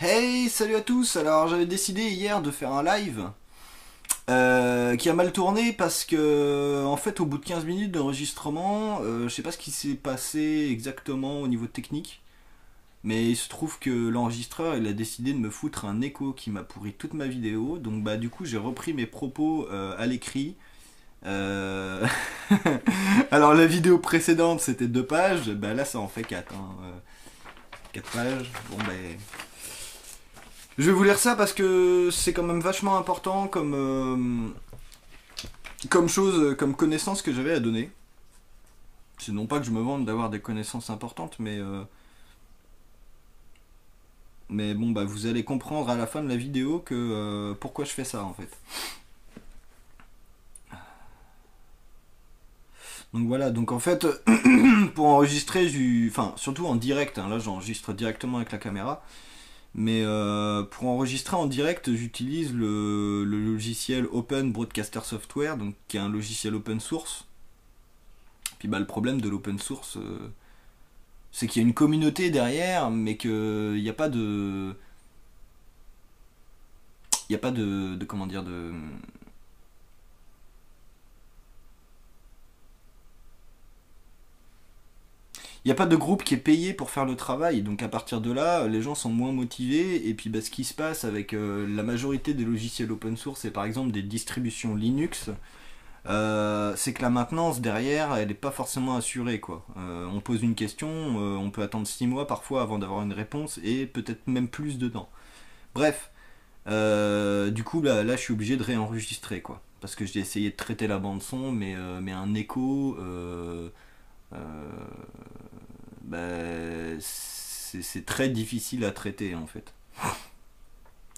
Hey, salut à tous. Alors j'avais décidé hier de faire un live qui a mal tourné parce que en fait au bout de 15 minutes d'enregistrement, je sais pas ce qui s'est passé exactement au niveau technique, mais il se trouve que l'enregistreur il a décidé de me foutre un écho qui m'a pourri toute ma vidéo. Donc bah du coup j'ai repris mes propos à l'écrit. Euh, Alors la vidéo précédente c'était 2 pages, bah là ça en fait 4. 4 pages. Bon ben, je vais vous lire ça parce que c'est quand même vachement important comme chose, comme connaissance que j'avais à donner. C'est non pas que je me vante d'avoir des connaissances importantes, mais bon, bah vous allez comprendre à la fin de la vidéo que pourquoi je fais ça en fait. Donc voilà, donc en fait, pour enregistrer, enfin surtout en direct, hein, là j'enregistre directement avec la caméra, mais pour enregistrer en direct, j'utilise le logiciel Open Broadcaster Software, donc qui est un logiciel open source. Puis bah le problème de l'open source, c'est qu'il y a une communauté derrière, mais qu'il n'y a pas de, il y a pas de comment dire il n'y a pas de groupe qui est payé pour faire le travail, donc à partir de là, les gens sont moins motivés, et puis bah, ce qui se passe avec la majorité des logiciels open source, et par exemple des distributions Linux, c'est que la maintenance derrière, elle n'est pas forcément assurée, quoi. On pose une question, on peut attendre 6 mois parfois avant d'avoir une réponse, et peut-être même plus dedans. Bref, du coup là je suis obligé de réenregistrer, quoi. Parce que j'ai essayé de traiter la bande son, mais un écho, euh, bah, c'est très difficile à traiter en fait.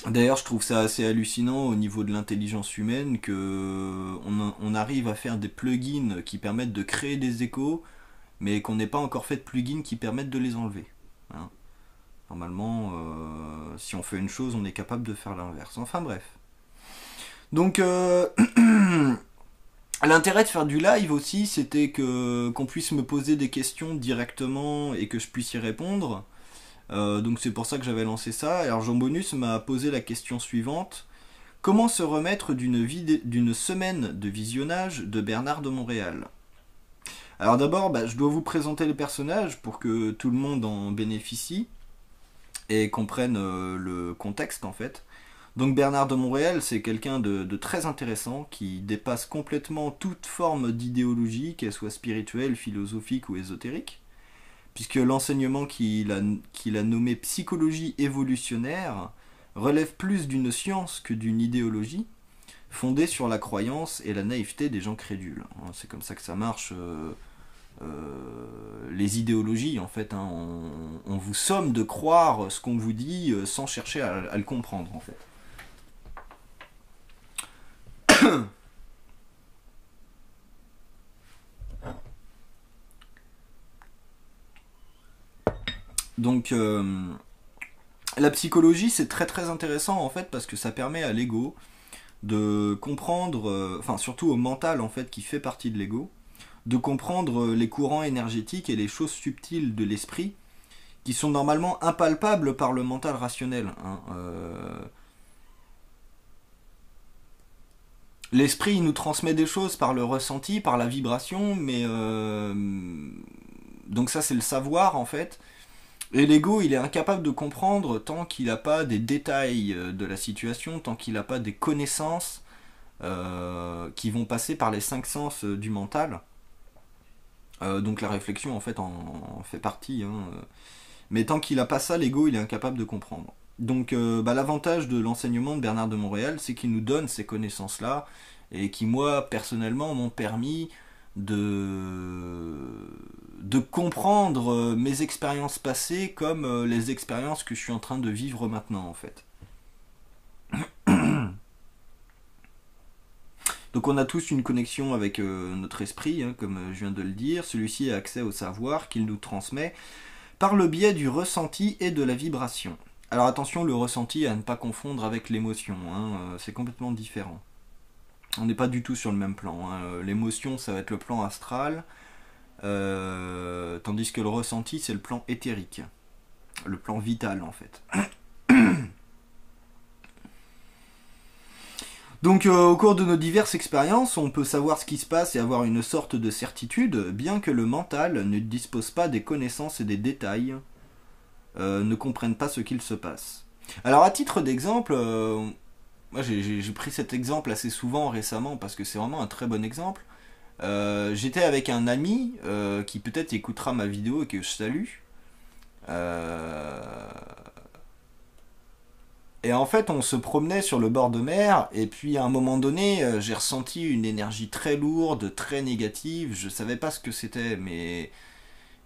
D'ailleurs, je trouve ça assez hallucinant au niveau de l'intelligence humaine que on arrive à faire des plugins qui permettent de créer des échos, mais qu'on n'ait pas encore fait de plugins qui permettent de les enlever. Hein. Normalement, si on fait une chose, on est capable de faire l'inverse. Enfin bref. Donc, l'intérêt de faire du live aussi, c'était que qu'on puisse me poser des questions directement et que je puisse y répondre. Donc c'est pour ça que j'avais lancé ça. Alors Jean Bonus m'a posé la question suivante. Comment se remettre d'une semaine de visionnage de Bernard de Montréal? Alors d'abord, bah, je dois vous présenter les personnages pour que tout le monde en bénéficie et comprenne le contexte en fait. Donc Bernard de Montréal, c'est quelqu'un de très intéressant qui dépasse complètement toute forme d'idéologie, qu'elle soit spirituelle, philosophique ou ésotérique, puisque l'enseignement qu'il a nommé psychologie évolutionnaire relève plus d'une science que d'une idéologie, fondée sur la croyance et la naïveté des gens crédules. C'est comme ça que ça marche. Les idéologies, en fait, hein, on vous somme de croire ce qu'on vous dit sans chercher à le comprendre, en fait. Donc, la psychologie, c'est très très intéressant, en fait, parce que ça permet à l'ego de comprendre, enfin surtout au mental, en fait, qui fait partie de l'ego, de comprendre les courants énergétiques et les choses subtiles de l'esprit qui sont normalement impalpables par le mental rationnel. Hein. L'esprit il nous transmet des choses par le ressenti, par la vibration, mais donc ça c'est le savoir en fait. Et l'ego il est incapable de comprendre tant qu'il n'a pas des détails de la situation, tant qu'il n'a pas des connaissances qui vont passer par les 5 sens du mental. Donc la réflexion en fait en fait partie. Hein. Mais tant qu'il n'a pas ça, l'ego il est incapable de comprendre. Donc bah, l'avantage de l'enseignement de Bernard de Montréal, c'est qu'il nous donne ces connaissances-là, et qui moi personnellement m'ont permis de, de comprendre mes expériences passées comme les expériences que je suis en train de vivre maintenant en fait. Donc on a tous une connexion avec notre esprit, hein, comme je viens de le dire. Celui-ci a accès au savoir qu'il nous transmet par le biais du ressenti et de la vibration. Alors attention, le ressenti à ne pas confondre avec l'émotion, hein, c'est complètement différent. On n'est pas du tout sur le même plan. Hein. L'émotion, ça va être le plan astral, tandis que le ressenti, c'est le plan éthérique, le plan vital en fait. Donc au cours de nos diverses expériences, on peut savoir ce qui se passe et avoir une sorte de certitude, bien que le mental ne dispose pas des connaissances et des détails, ne comprenne pas ce qu'il se passe. Alors à titre d'exemple, moi j'ai pris cet exemple assez souvent récemment parce que c'est vraiment un très bon exemple. J'étais avec un ami qui peut-être écoutera ma vidéo et que je salue. Euh, Et en fait, on se promenait sur le bord de mer, et puis à un moment donné, j'ai ressenti une énergie très lourde, très négative. Je savais pas ce que c'était, mais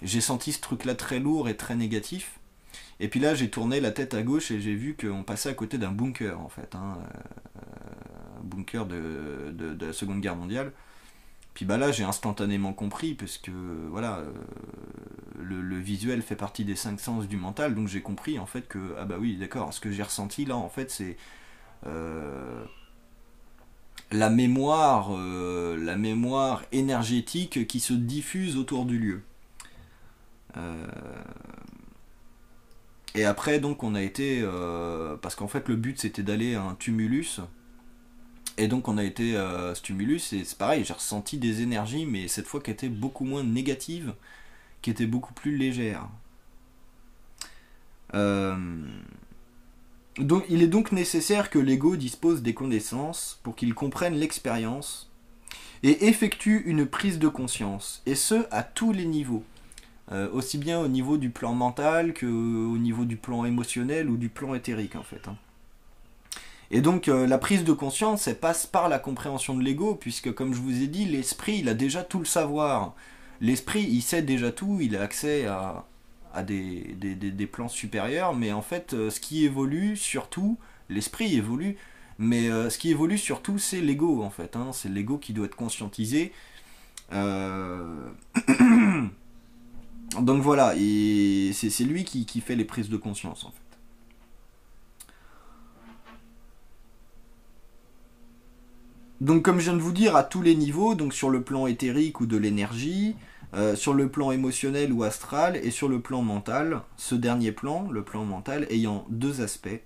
j'ai senti ce truc-là très lourd et très négatif. Et puis là, j'ai tourné la tête à gauche et j'ai vu qu'on passait à côté d'un bunker, en fait, hein, un bunker de la Seconde Guerre mondiale. Puis bah là, j'ai instantanément compris, parce que voilà, le visuel fait partie des cinq sens du mental, donc j'ai compris en fait que, ah bah oui, d'accord, ce que j'ai ressenti là, en fait, c'est euh, la mémoire énergétique qui se diffuse autour du lieu. Euh, et après, donc, on a été, parce qu'en fait, le but c'était d'aller à un tumulus. Et donc on a été à ce tumulus et c'est pareil, j'ai ressenti des énergies, mais cette fois qui étaient beaucoup moins négatives, qui étaient beaucoup plus légères. Euh, donc, il est donc nécessaire que l'ego dispose des connaissances pour qu'il comprenne l'expérience et effectue une prise de conscience, et ce à tous les niveaux, aussi bien au niveau du plan mental qu'au niveau du plan émotionnel ou du plan éthérique en fait, hein. Et donc la prise de conscience, elle passe par la compréhension de l'ego, puisque comme je vous ai dit, l'esprit, il a déjà tout le savoir. L'esprit, il sait déjà tout, il a accès à des plans supérieurs, mais en fait, ce qui évolue surtout, l'esprit évolue, mais ce qui évolue surtout, c'est l'ego, en fait, hein. C'est l'ego qui doit être conscientisé. Euh, Donc voilà, et c'est lui qui fait les prises de conscience, en fait. Donc comme je viens de vous dire, à tous les niveaux, donc sur le plan éthérique ou de l'énergie, sur le plan émotionnel ou astral, et sur le plan mental, ce dernier plan, le plan mental, ayant deux aspects.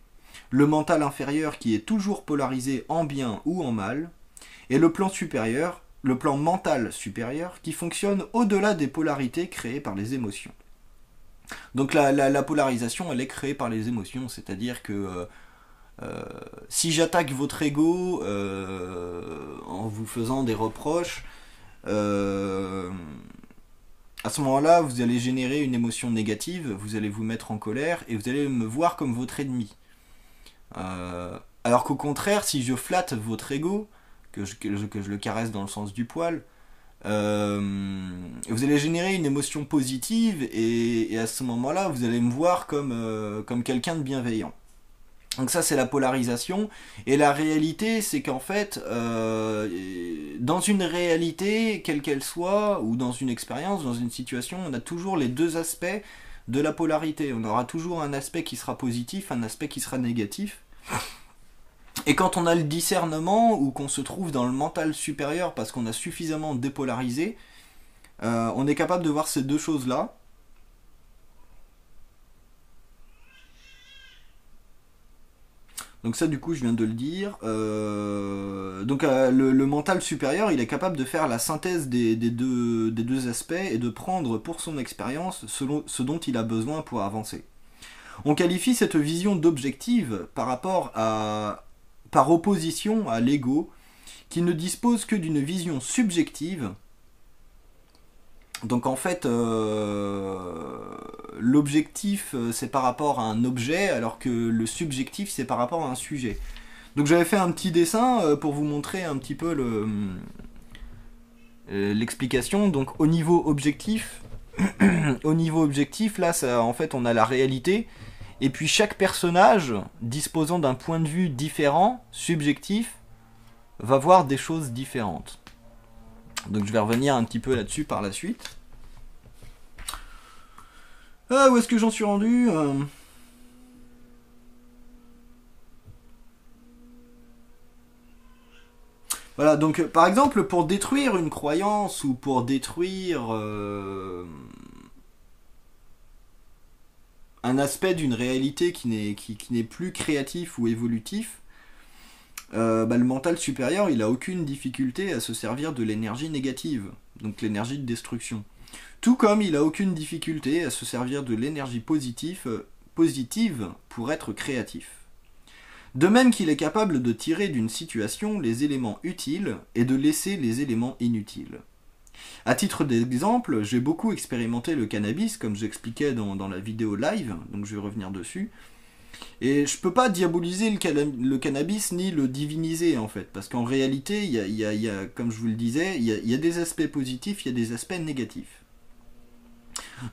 Le mental inférieur qui est toujours polarisé en bien ou en mal, et le plan supérieur, le plan mental supérieur, qui fonctionne au-delà des polarités créées par les émotions. Donc la polarisation, elle est créée par les émotions, c'est-à-dire que si j'attaque votre ego en vous faisant des reproches, euh, à ce moment-là, vous allez générer une émotion négative, vous allez vous mettre en colère et vous allez me voir comme votre ennemi. Alors qu'au contraire, si je flatte votre ego, que je le caresse dans le sens du poil, vous allez générer une émotion positive et à ce moment-là, vous allez me voir comme quelqu'un de bienveillant. Donc ça c'est la polarisation et la réalité c'est qu'en fait dans une réalité quelle qu'elle soit ou dans une expérience, dans une situation, on a toujours les deux aspects de la polarité. On aura toujours un aspect qui sera positif, un aspect qui sera négatif. Et quand on a le discernement ou qu'on se trouve dans le mental supérieur parce qu'on a suffisamment dépolarisé, on est capable de voir ces deux choses là. Donc ça du coup je viens de le dire. Donc le mental supérieur il est capable de faire la synthèse des deux aspects et de prendre pour son expérience ce dont il a besoin pour avancer. On qualifie cette vision d'objective par opposition à l'ego qui ne dispose que d'une vision subjective. Donc en fait, l'objectif c'est par rapport à un objet, alors que le subjectif c'est par rapport à un sujet. Donc j'avais fait un petit dessin pour vous montrer un petit peu l'explication. Donc au niveau objectif, là ça, en fait on a la réalité, et puis chaque personnage disposant d'un point de vue différent, subjectif, va voir des choses différentes. Donc je vais revenir un petit peu là-dessus par la suite. Où est-ce que j'en suis rendu Voilà, donc par exemple, pour détruire une croyance ou pour détruire un aspect d'une réalité qui n'est plus créatif ou évolutif, le mental supérieur, il a aucune difficulté à se servir de l'énergie négative, donc l'énergie de destruction. Tout comme il a aucune difficulté à se servir de l'énergie positive pour être créatif. De même qu'il est capable de tirer d'une situation les éléments utiles et de laisser les éléments inutiles. À titre d'exemple, j'ai beaucoup expérimenté le cannabis, comme j'expliquais dans la vidéo live, donc je vais revenir dessus. Et je peux pas diaboliser le cannabis ni le diviniser en fait, parce qu'en réalité, comme je vous le disais, il y a des aspects positifs, il y a des aspects négatifs.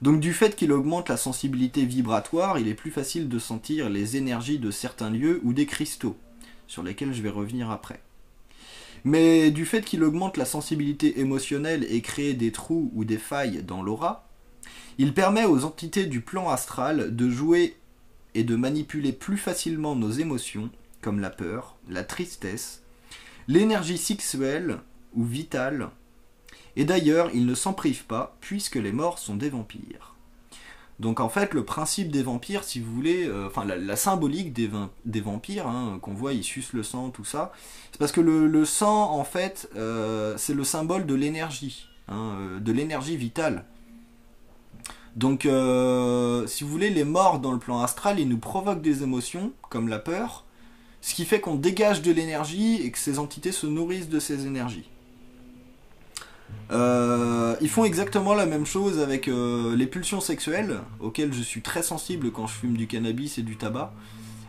Donc du fait qu'il augmente la sensibilité vibratoire, il est plus facile de sentir les énergies de certains lieux ou des cristaux, sur lesquels je vais revenir après. Mais du fait qu'il augmente la sensibilité émotionnelle et crée des trous ou des failles dans l'aura, il permet aux entités du plan astral de jouer et de manipuler plus facilement nos émotions, comme la peur, la tristesse, l'énergie sexuelle ou vitale, et d'ailleurs, il ne s'en prive pas, puisque les morts sont des vampires. Donc en fait, le principe des vampires, si vous voulez, la symbolique des vampires, hein, qu'on voit, ils sucent le sang, tout ça, c'est parce que le sang, en fait, c'est le symbole de l'énergie, hein, de l'énergie vitale. Donc, si vous voulez, les morts dans le plan astral, ils nous provoquent des émotions, comme la peur, ce qui fait qu'on dégage de l'énergie et que ces entités se nourrissent de ces énergies. Ils font exactement la même chose avec les pulsions sexuelles, auxquelles je suis très sensible quand je fume du cannabis et du tabac.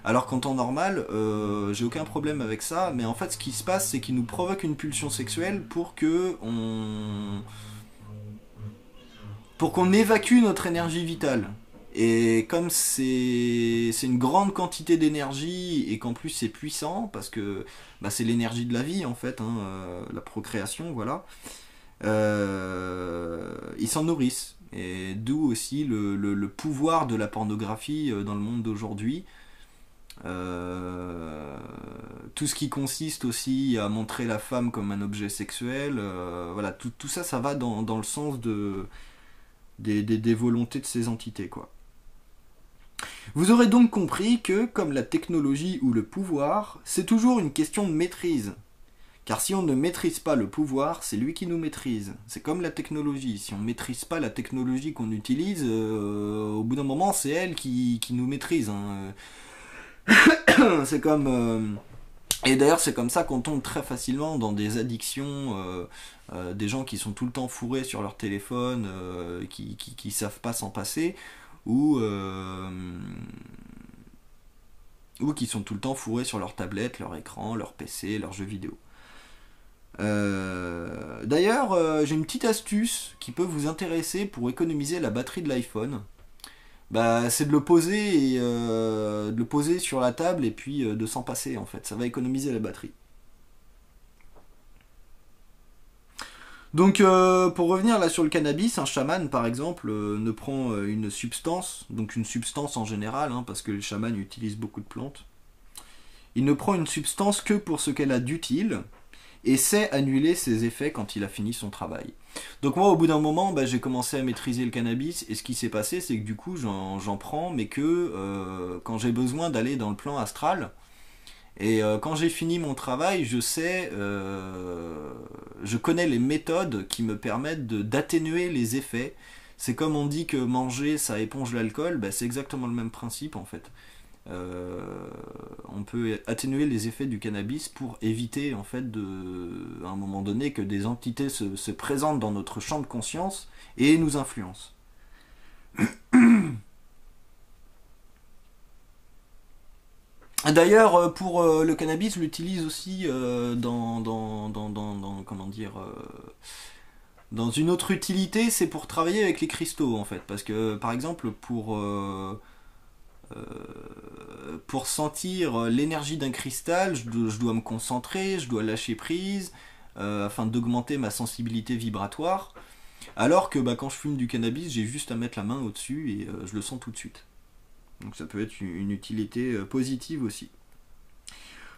Alors qu'en temps normal, j'ai aucun problème avec ça, mais en fait ce qui se passe, c'est qu'ils nous provoquent une pulsion sexuelle pour qu'on évacue notre énergie vitale. Et comme c'est une grande quantité d'énergie et qu'en plus c'est puissant, parce que c'est l'énergie de la vie en fait, hein, la procréation, voilà. Ils s'en nourrissent. Et d'où aussi le pouvoir de la pornographie dans le monde d'aujourd'hui. Tout ce qui consiste aussi à montrer la femme comme un objet sexuel, voilà, tout ça, ça va dans le sens des volontés de ces entités, quoi. Vous aurez donc compris que, comme la technologie ou le pouvoir, c'est toujours une question de maîtrise. Car si on ne maîtrise pas le pouvoir, c'est lui qui nous maîtrise. C'est comme la technologie. Si on ne maîtrise pas la technologie qu'on utilise, au bout d'un moment, c'est elle qui nous maîtrise. Hein. C'est comme... Et d'ailleurs, c'est comme ça qu'on tombe très facilement dans des addictions, des gens qui sont tout le temps fourrés sur leur téléphone, qui savent pas s'en passer, ou qui sont tout le temps fourrés sur leur tablette, leur écran, leur PC, leurs jeux vidéo. D'ailleurs, j'ai une petite astuce qui peut vous intéresser pour économiser la batterie de l'iPhone. C'est de le poser et de le poser sur la table et puis de s'en passer en fait. Ça va économiser la batterie. Donc pour revenir là sur le cannabis, un chaman par exemple ne prend une substance, donc une substance en général, hein, parce que les chamans utilisent beaucoup de plantes. Il ne prend une substance que pour ce qu'elle a d'utile et sait annuler ses effets quand il a fini son travail. Donc moi au bout d'un moment j'ai commencé à maîtriser le cannabis et ce qui s'est passé c'est que du coup j'en prends mais que quand j'ai besoin d'aller dans le plan astral et quand j'ai fini mon travail je connais les méthodes qui me permettent d'atténuer les effets. C'est comme on dit que manger ça éponge l'alcool, c'est exactement le même principe en fait. On peut atténuer les effets du cannabis pour éviter en fait à un moment donné que des entités se présentent dans notre champ de conscience et nous influencent. D'ailleurs pour le cannabis je l'utilise aussi dans une autre utilité, c'est pour travailler avec les cristaux en fait, parce que par exemple pour sentir l'énergie d'un cristal, je dois me concentrer, je dois lâcher prise afin d'augmenter ma sensibilité vibratoire. Alors que quand je fume du cannabis, j'ai juste à mettre la main au-dessus et je le sens tout de suite. Donc ça peut être une utilité positive aussi.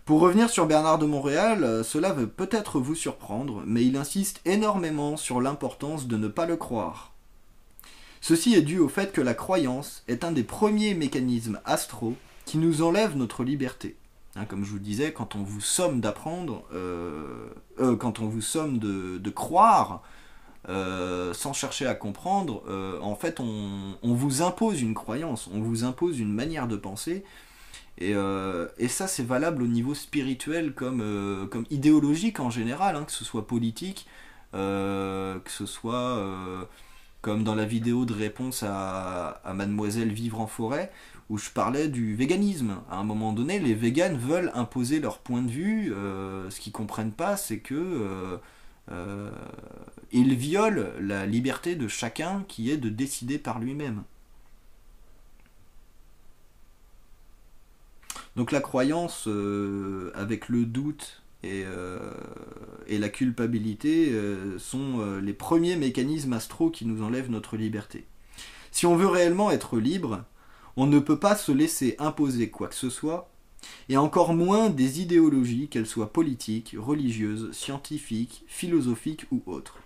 Pour revenir sur Bernard de Montréal, cela veut peut-être vous surprendre, mais il insiste énormément sur l'importance de ne pas le croire. Ceci est dû au fait que la croyance est un des premiers mécanismes astraux qui nous enlèvent notre liberté. Hein, comme je vous disais, quand on vous somme d'apprendre, quand on vous somme de croire, sans chercher à comprendre, en fait, on vous impose une croyance, on vous impose une manière de penser, et ça, c'est valable au niveau spirituel comme idéologique en général, hein, que ce soit politique, que ce soit comme dans la vidéo de réponse à Mademoiselle Vivre en forêt, où je parlais du véganisme. À un moment donné, les véganes veulent imposer leur point de vue. Ce qu'ils comprennent pas, c'est que euh, ils violent la liberté de chacun qui est de décider par lui-même. Donc la croyance avec le doute et la culpabilité sont les premiers mécanismes astraux qui nous enlèvent notre liberté. Si on veut réellement être libre, on ne peut pas se laisser imposer quoi que ce soit, et encore moins des idéologies, qu'elles soient politiques, religieuses, scientifiques, philosophiques ou autres.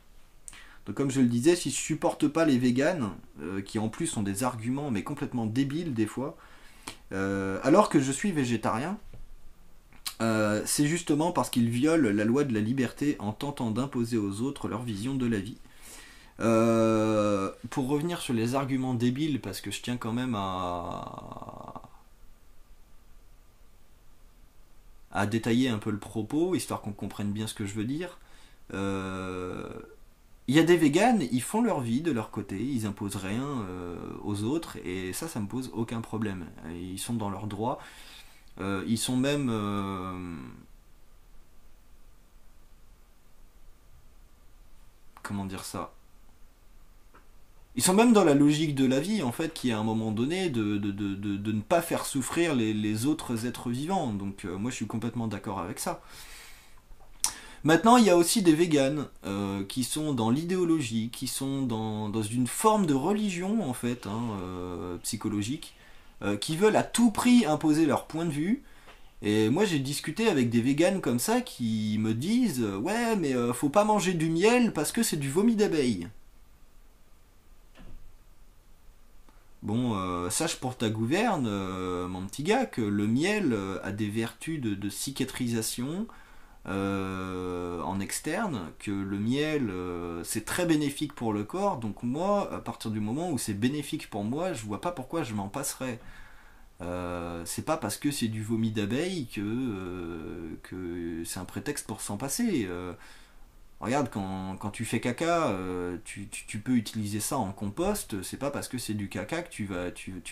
Donc comme je le disais, si je supporte pas les véganes, qui en plus ont des arguments mais complètement débiles des fois, alors que je suis végétarien, c'est justement parce qu'ils violent la loi de la liberté en tentant d'imposer aux autres leur vision de la vie. Pour revenir sur les arguments débiles, parce que je tiens quand même à détailler un peu le propos, histoire qu'on comprenne bien ce que je veux dire. Il y a des véganes, ils font leur vie de leur côté, ils imposent rien aux autres, et ça me pose aucun problème. Ils sont dans leurs droits. Ils sont même... comment dire ça? Ils sont même dans la logique de la vie, en fait, qui est à un moment donné de ne pas faire souffrir les autres êtres vivants. Donc moi je suis complètement d'accord avec ça. Maintenant, il y a aussi des véganes qui sont dans l'idéologie, qui sont dans une forme de religion, en fait, hein, psychologique, qui veulent à tout prix imposer leur point de vue. Et moi, j'ai discuté avec des véganes comme ça qui me disent ouais, mais faut pas manger du miel parce que c'est du vomi d'abeille. Bon, sache pour ta gouverne, mon petit gars, que le miel a des vertus de cicatrisation en externe, que le miel c'est très bénéfique pour le corps, donc moi, à partir du moment où c'est bénéfique pour moi, je vois pas pourquoi je m'en passerais. C'est pas parce que c'est du vomi d'abeille que c'est un prétexte pour s'en passer. Regarde, quand tu fais caca, tu peux utiliser ça en compost, c'est pas parce que c'est du caca que tu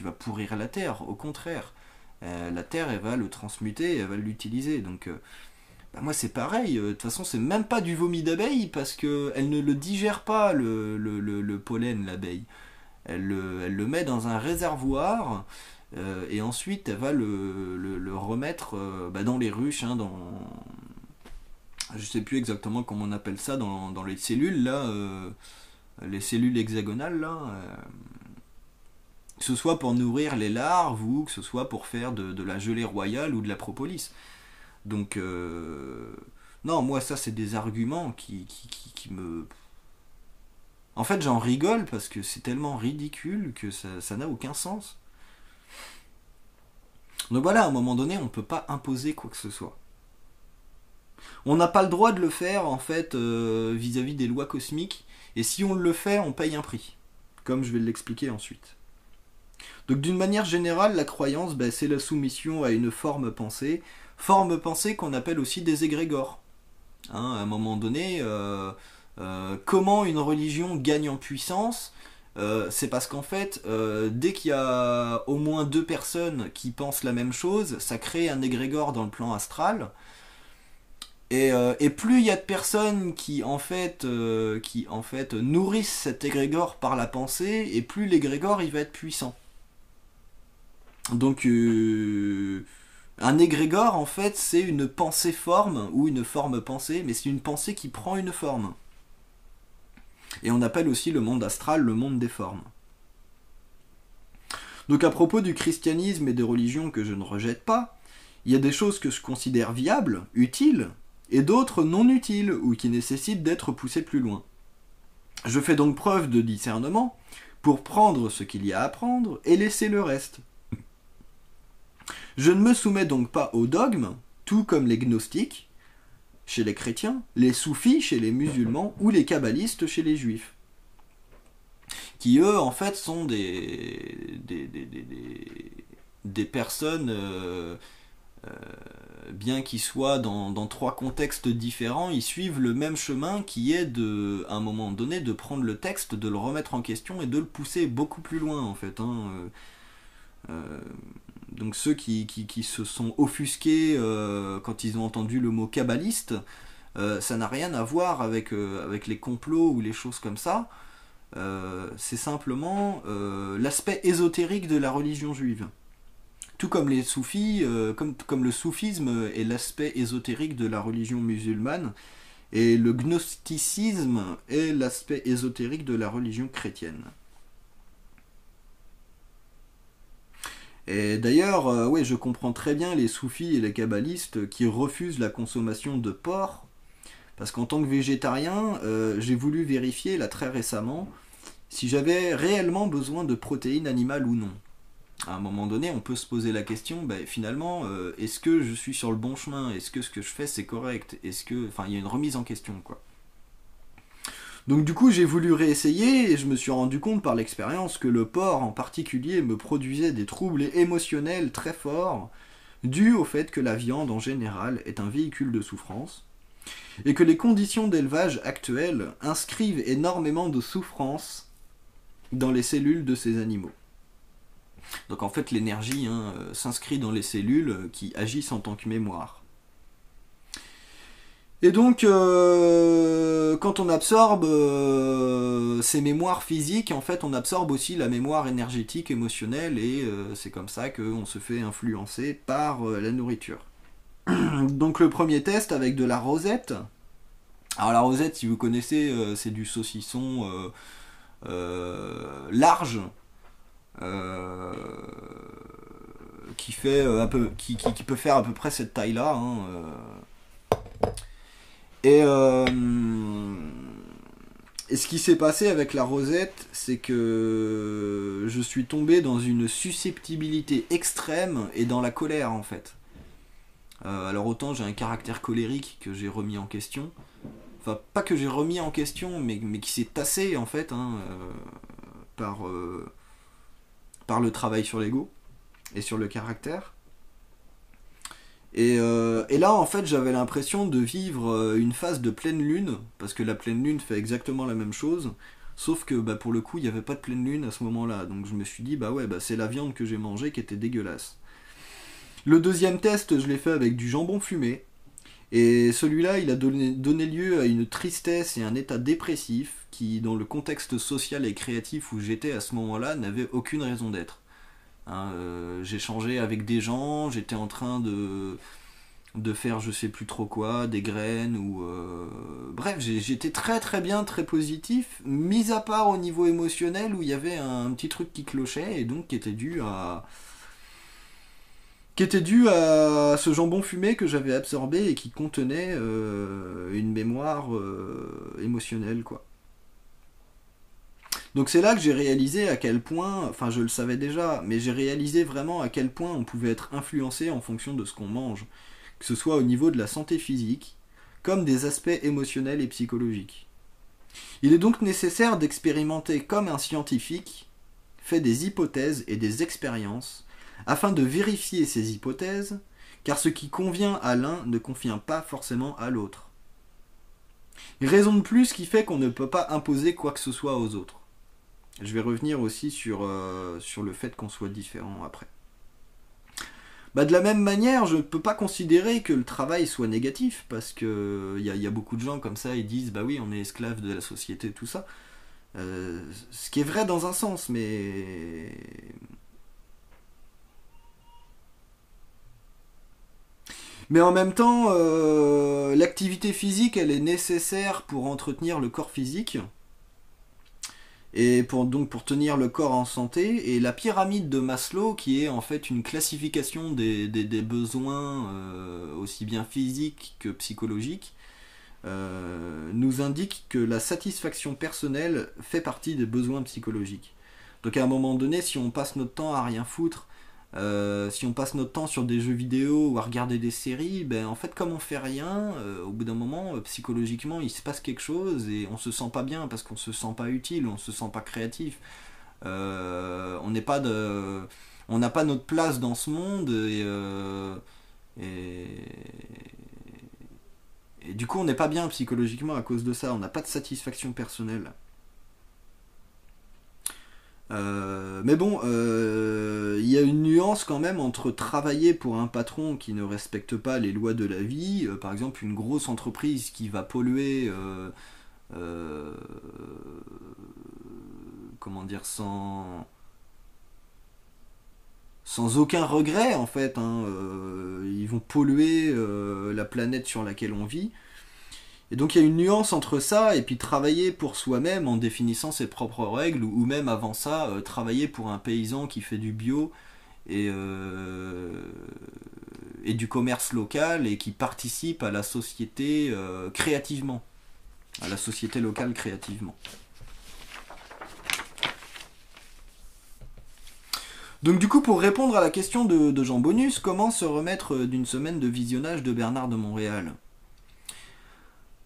vas pourrir la terre, au contraire. La terre, elle va le transmuter, elle va l'utiliser. Donc, bah moi, c'est pareil. De toute façon, c'est même pas du vomi d'abeille parce qu'elle ne le digère pas, le pollen, l'abeille. Elle le met dans un réservoir et ensuite, elle va le remettre bah, dans les ruches, hein, je sais plus exactement comment on appelle ça dans les cellules là, les cellules hexagonales là, que ce soit pour nourrir les larves ou que ce soit pour faire de la gelée royale ou de la propolis. Donc non, moi ça c'est des arguments qui me... En fait j'en rigole parce que c'est tellement ridicule que ça n'a aucun sens. Donc voilà, à un moment donné on peut pas imposer quoi que ce soit. On n'a pas le droit de le faire en fait vis-à-vis des lois cosmiques, et si on le fait, on paye un prix, comme je vais l'expliquer ensuite. Donc d'une manière générale, la croyance, ben, c'est la soumission à une forme pensée qu'on appelle aussi des égrégores. Hein, à un moment donné, comment une religion gagne en puissance, c'est parce qu'en fait, dès qu'il y a au moins deux personnes qui pensent la même chose, ça crée un égrégore dans le plan astral. Et plus il y a de personnes qui en fait nourrissent cet égrégore par la pensée, et plus l'égrégore il va être puissant. Donc un égrégore en fait c'est une pensée forme ou une forme pensée, mais c'est une pensée qui prend une forme. Et on appelle aussi le monde astral le monde des formes. Donc à propos du christianisme et des religions que je ne rejette pas, il y a des choses que je considère viables, utiles, et d'autres non utiles ou qui nécessitent d'être poussées plus loin. Je fais donc preuve de discernement pour prendre ce qu'il y a à prendre et laisser le reste. Je ne me soumets donc pas au dogme, tout comme les gnostiques chez les chrétiens, les soufis chez les musulmans ou les kabbalistes chez les juifs, qui eux en fait sont des personnes, bien qu'ils soient dans trois contextes différents, ils suivent le même chemin qui est de, à un moment donné, de prendre le texte, de le remettre en question et de le pousser beaucoup plus loin en fait. Donc ceux qui se sont offusqués quand ils ont entendu le mot kabbaliste, ça n'a rien à voir avec les complots ou les choses comme ça. C'est simplement l'aspect ésotérique de la religion juive. Tout comme les soufis, comme le soufisme est l'aspect ésotérique de la religion musulmane, et le gnosticisme est l'aspect ésotérique de la religion chrétienne. Et d'ailleurs, oui, je comprends très bien les soufis et les kabbalistes qui refusent la consommation de porc, parce qu'en tant que végétarien, j'ai voulu vérifier là très récemment si j'avais réellement besoin de protéines animales ou non. À un moment donné, on peut se poser la question, ben, finalement, est-ce que je suis sur le bon chemin? Est-ce que ce que je fais, c'est correct? Est-ce que... Enfin, il y a une remise en question, quoi. Donc du coup, j'ai voulu réessayer et je me suis rendu compte par l'expérience que le porc en particulier me produisait des troubles émotionnels très forts, dus au fait que la viande en général est un véhicule de souffrance, et que les conditions d'élevage actuelles inscrivent énormément de souffrance dans les cellules de ces animaux. Donc en fait l'énergie s'inscrit dans les cellules qui agissent en tant que mémoire. Et donc quand on absorbe ces mémoires physiques, en fait on absorbe aussi la mémoire énergétique, émotionnelle, et c'est comme ça qu'on se fait influencer par la nourriture. Donc le premier test avec de la rosette. Alors la rosette, si vous connaissez, c'est du saucisson large, qui fait qui peut faire à peu près cette taille là, et ce qui s'est passé avec la rosette, c'est que je suis tombé dans une susceptibilité extrême et dans la colère en fait. Alors autant j'ai un caractère colérique que j'ai remis en question, enfin pas que j'ai remis en question, mais qui s'est tassé en fait, par le travail sur l'ego et sur le caractère. Et là, en fait, j'avais l'impression de vivre une phase de pleine lune, parce que la pleine lune fait exactement la même chose, sauf que bah, pour le coup, il n'y avait pas de pleine lune à ce moment-là. Donc je me suis dit, bah ouais, bah, c'est la viande que j'ai mangée qui était dégueulasse. Le deuxième test, je l'ai fait avec du jambon fumé, et celui-là, il a donné lieu à une tristesse et un état dépressif qui, dans le contexte social et créatif où j'étais à ce moment-là, n'avait aucune raison d'être. J'échangeais avec des gens, j'étais en train de faire je sais plus trop quoi, des graines ou... Bref, j'étais très très bien, très positif, mis à part au niveau émotionnel où il y avait un petit truc qui clochait et donc qui était dû à ce jambon fumé que j'avais absorbé et qui contenait une mémoire émotionnelle, quoi. Donc c'est là que j'ai réalisé à quel point, enfin je le savais déjà, mais j'ai réalisé vraiment à quel point on pouvait être influencé en fonction de ce qu'on mange, que ce soit au niveau de la santé physique, comme des aspects émotionnels et psychologiques. Il est donc nécessaire d'expérimenter comme un scientifique, fait des hypothèses et des expériences, afin de vérifier ces hypothèses, car ce qui convient à l'un ne convient pas forcément à l'autre. Raison de plus qui fait qu'on ne peut pas imposer quoi que ce soit aux autres. Je vais revenir aussi sur le fait qu'on soit différent après. Bah, de la même manière, je ne peux pas considérer que le travail soit négatif, parce que y a beaucoup de gens comme ça, ils disent bah oui, on est esclave de la société, tout ça. Ce qui est vrai dans un sens, mais en même temps, l'activité physique, elle est nécessaire pour entretenir le corps physique. Et donc pour tenir le corps en santé, et la pyramide de Maslow, qui est en fait une classification des besoins aussi bien physiques que psychologiques, nous indique que la satisfaction personnelle fait partie des besoins psychologiques. Donc à un moment donné, si on passe notre temps à rien foutre, Si on passe notre temps sur des jeux vidéo ou à regarder des séries, ben en fait comme on fait rien, au bout d'un moment, psychologiquement, il se passe quelque chose et on se sent pas bien parce qu'on se sent pas utile, on se sent pas créatif. On n'est pas de, on n'a pas notre place dans ce monde et, et du coup on n'est pas bien psychologiquement à cause de ça. On n'a pas de satisfaction personnelle. Mais bon, il y a une nuance quand même entre travailler pour un patron qui ne respecte pas les lois de la vie, par exemple une grosse entreprise qui va polluer, euh, comment dire, sans aucun regret en fait, hein, ils vont polluer la planète sur laquelle on vit. Et donc il y a une nuance entre ça et puis travailler pour soi-même en définissant ses propres règles ou même avant ça, travailler pour un paysan qui fait du bio et, et du commerce local et qui participe à la société créativement, à la société locale créativement. Donc du coup pour répondre à la question de Jean Bonus, comment se remettre d'une semaine de visionnage de Bernard de Montréal?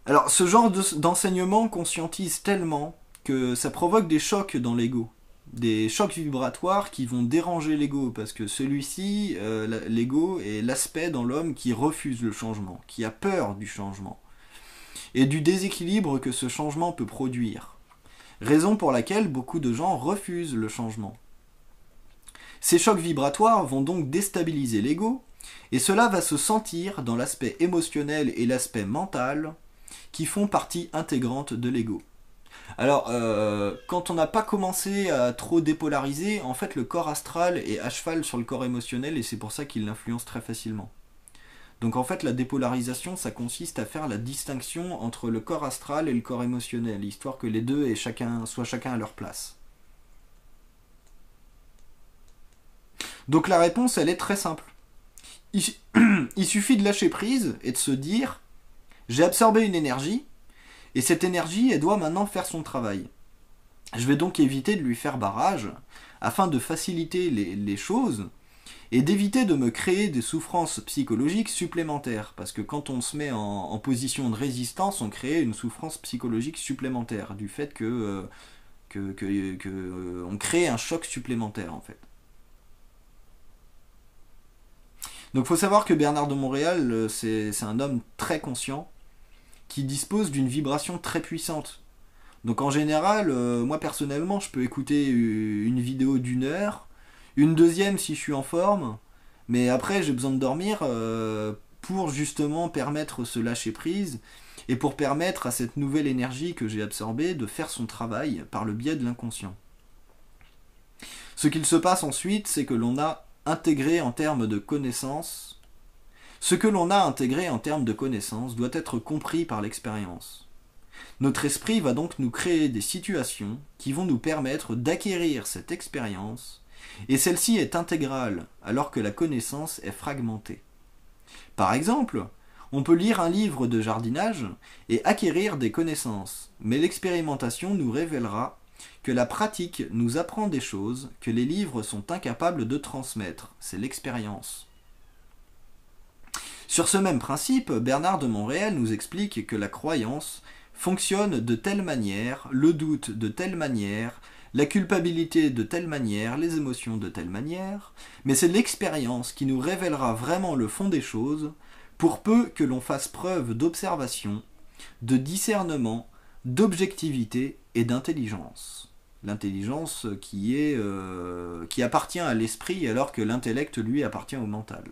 Alors, ce genre d'enseignement conscientise tellement que ça provoque des chocs dans l'ego. Des chocs vibratoires qui vont déranger l'ego, parce que celui-ci, l'ego, est l'aspect dans l'homme qui refuse le changement, qui a peur du changement, et du déséquilibre que ce changement peut produire. Raison pour laquelle beaucoup de gens refusent le changement. Ces chocs vibratoires vont donc déstabiliser l'ego, et cela va se sentir dans l'aspect émotionnel et l'aspect mental, qui font partie intégrante de l'ego. Alors, quand on n'a pas commencé à trop dépolariser, en fait, le corps astral est à cheval sur le corps émotionnel et c'est pour ça qu'il l'influence très facilement. Donc, en fait, la dépolarisation, ça consiste à faire la distinction entre le corps astral et le corps émotionnel, histoire que les deux soient chacun à leur place. Donc, la réponse, elle est très simple. Il suffit de lâcher prise et de se dire: j'ai absorbé une énergie, et cette énergie, elle doit maintenant faire son travail. Je vais donc éviter de lui faire barrage, afin de faciliter les choses, et d'éviter de me créer des souffrances psychologiques supplémentaires. Parce que quand on se met en position de résistance, on crée une souffrance psychologique supplémentaire, du fait on crée un choc supplémentaire, en fait. Donc il faut savoir que Bernard de Montréal, c'est un homme très conscient, qui dispose d'une vibration très puissante. Donc en général, moi personnellement, je peux écouter une vidéo d'une heure, une deuxième si je suis en forme, mais après j'ai besoin de dormir pour justement permettre ce lâcher prise et pour permettre à cette nouvelle énergie que j'ai absorbée de faire son travail par le biais de l'inconscient. Ce qu'il se passe ensuite, c'est que l'on a intégré en termes de connaissances. Ce que l'on a intégré en termes de connaissances doit être compris par l'expérience. Notre esprit va donc nous créer des situations qui vont nous permettre d'acquérir cette expérience, et celle-ci est intégrale, alors que la connaissance est fragmentée. Par exemple, on peut lire un livre de jardinage et acquérir des connaissances, mais l'expérimentation nous révélera que la pratique nous apprend des choses que les livres sont incapables de transmettre. C'est l'expérience. Sur ce même principe, Bernard de Montréal nous explique que la croyance fonctionne de telle manière, le doute de telle manière, la culpabilité de telle manière, les émotions de telle manière, mais c'est l'expérience qui nous révélera vraiment le fond des choses, pour peu que l'on fasse preuve d'observation, de discernement, d'objectivité et d'intelligence. L'intelligence qui appartient à l'esprit alors que l'intellect, lui, appartient au mental.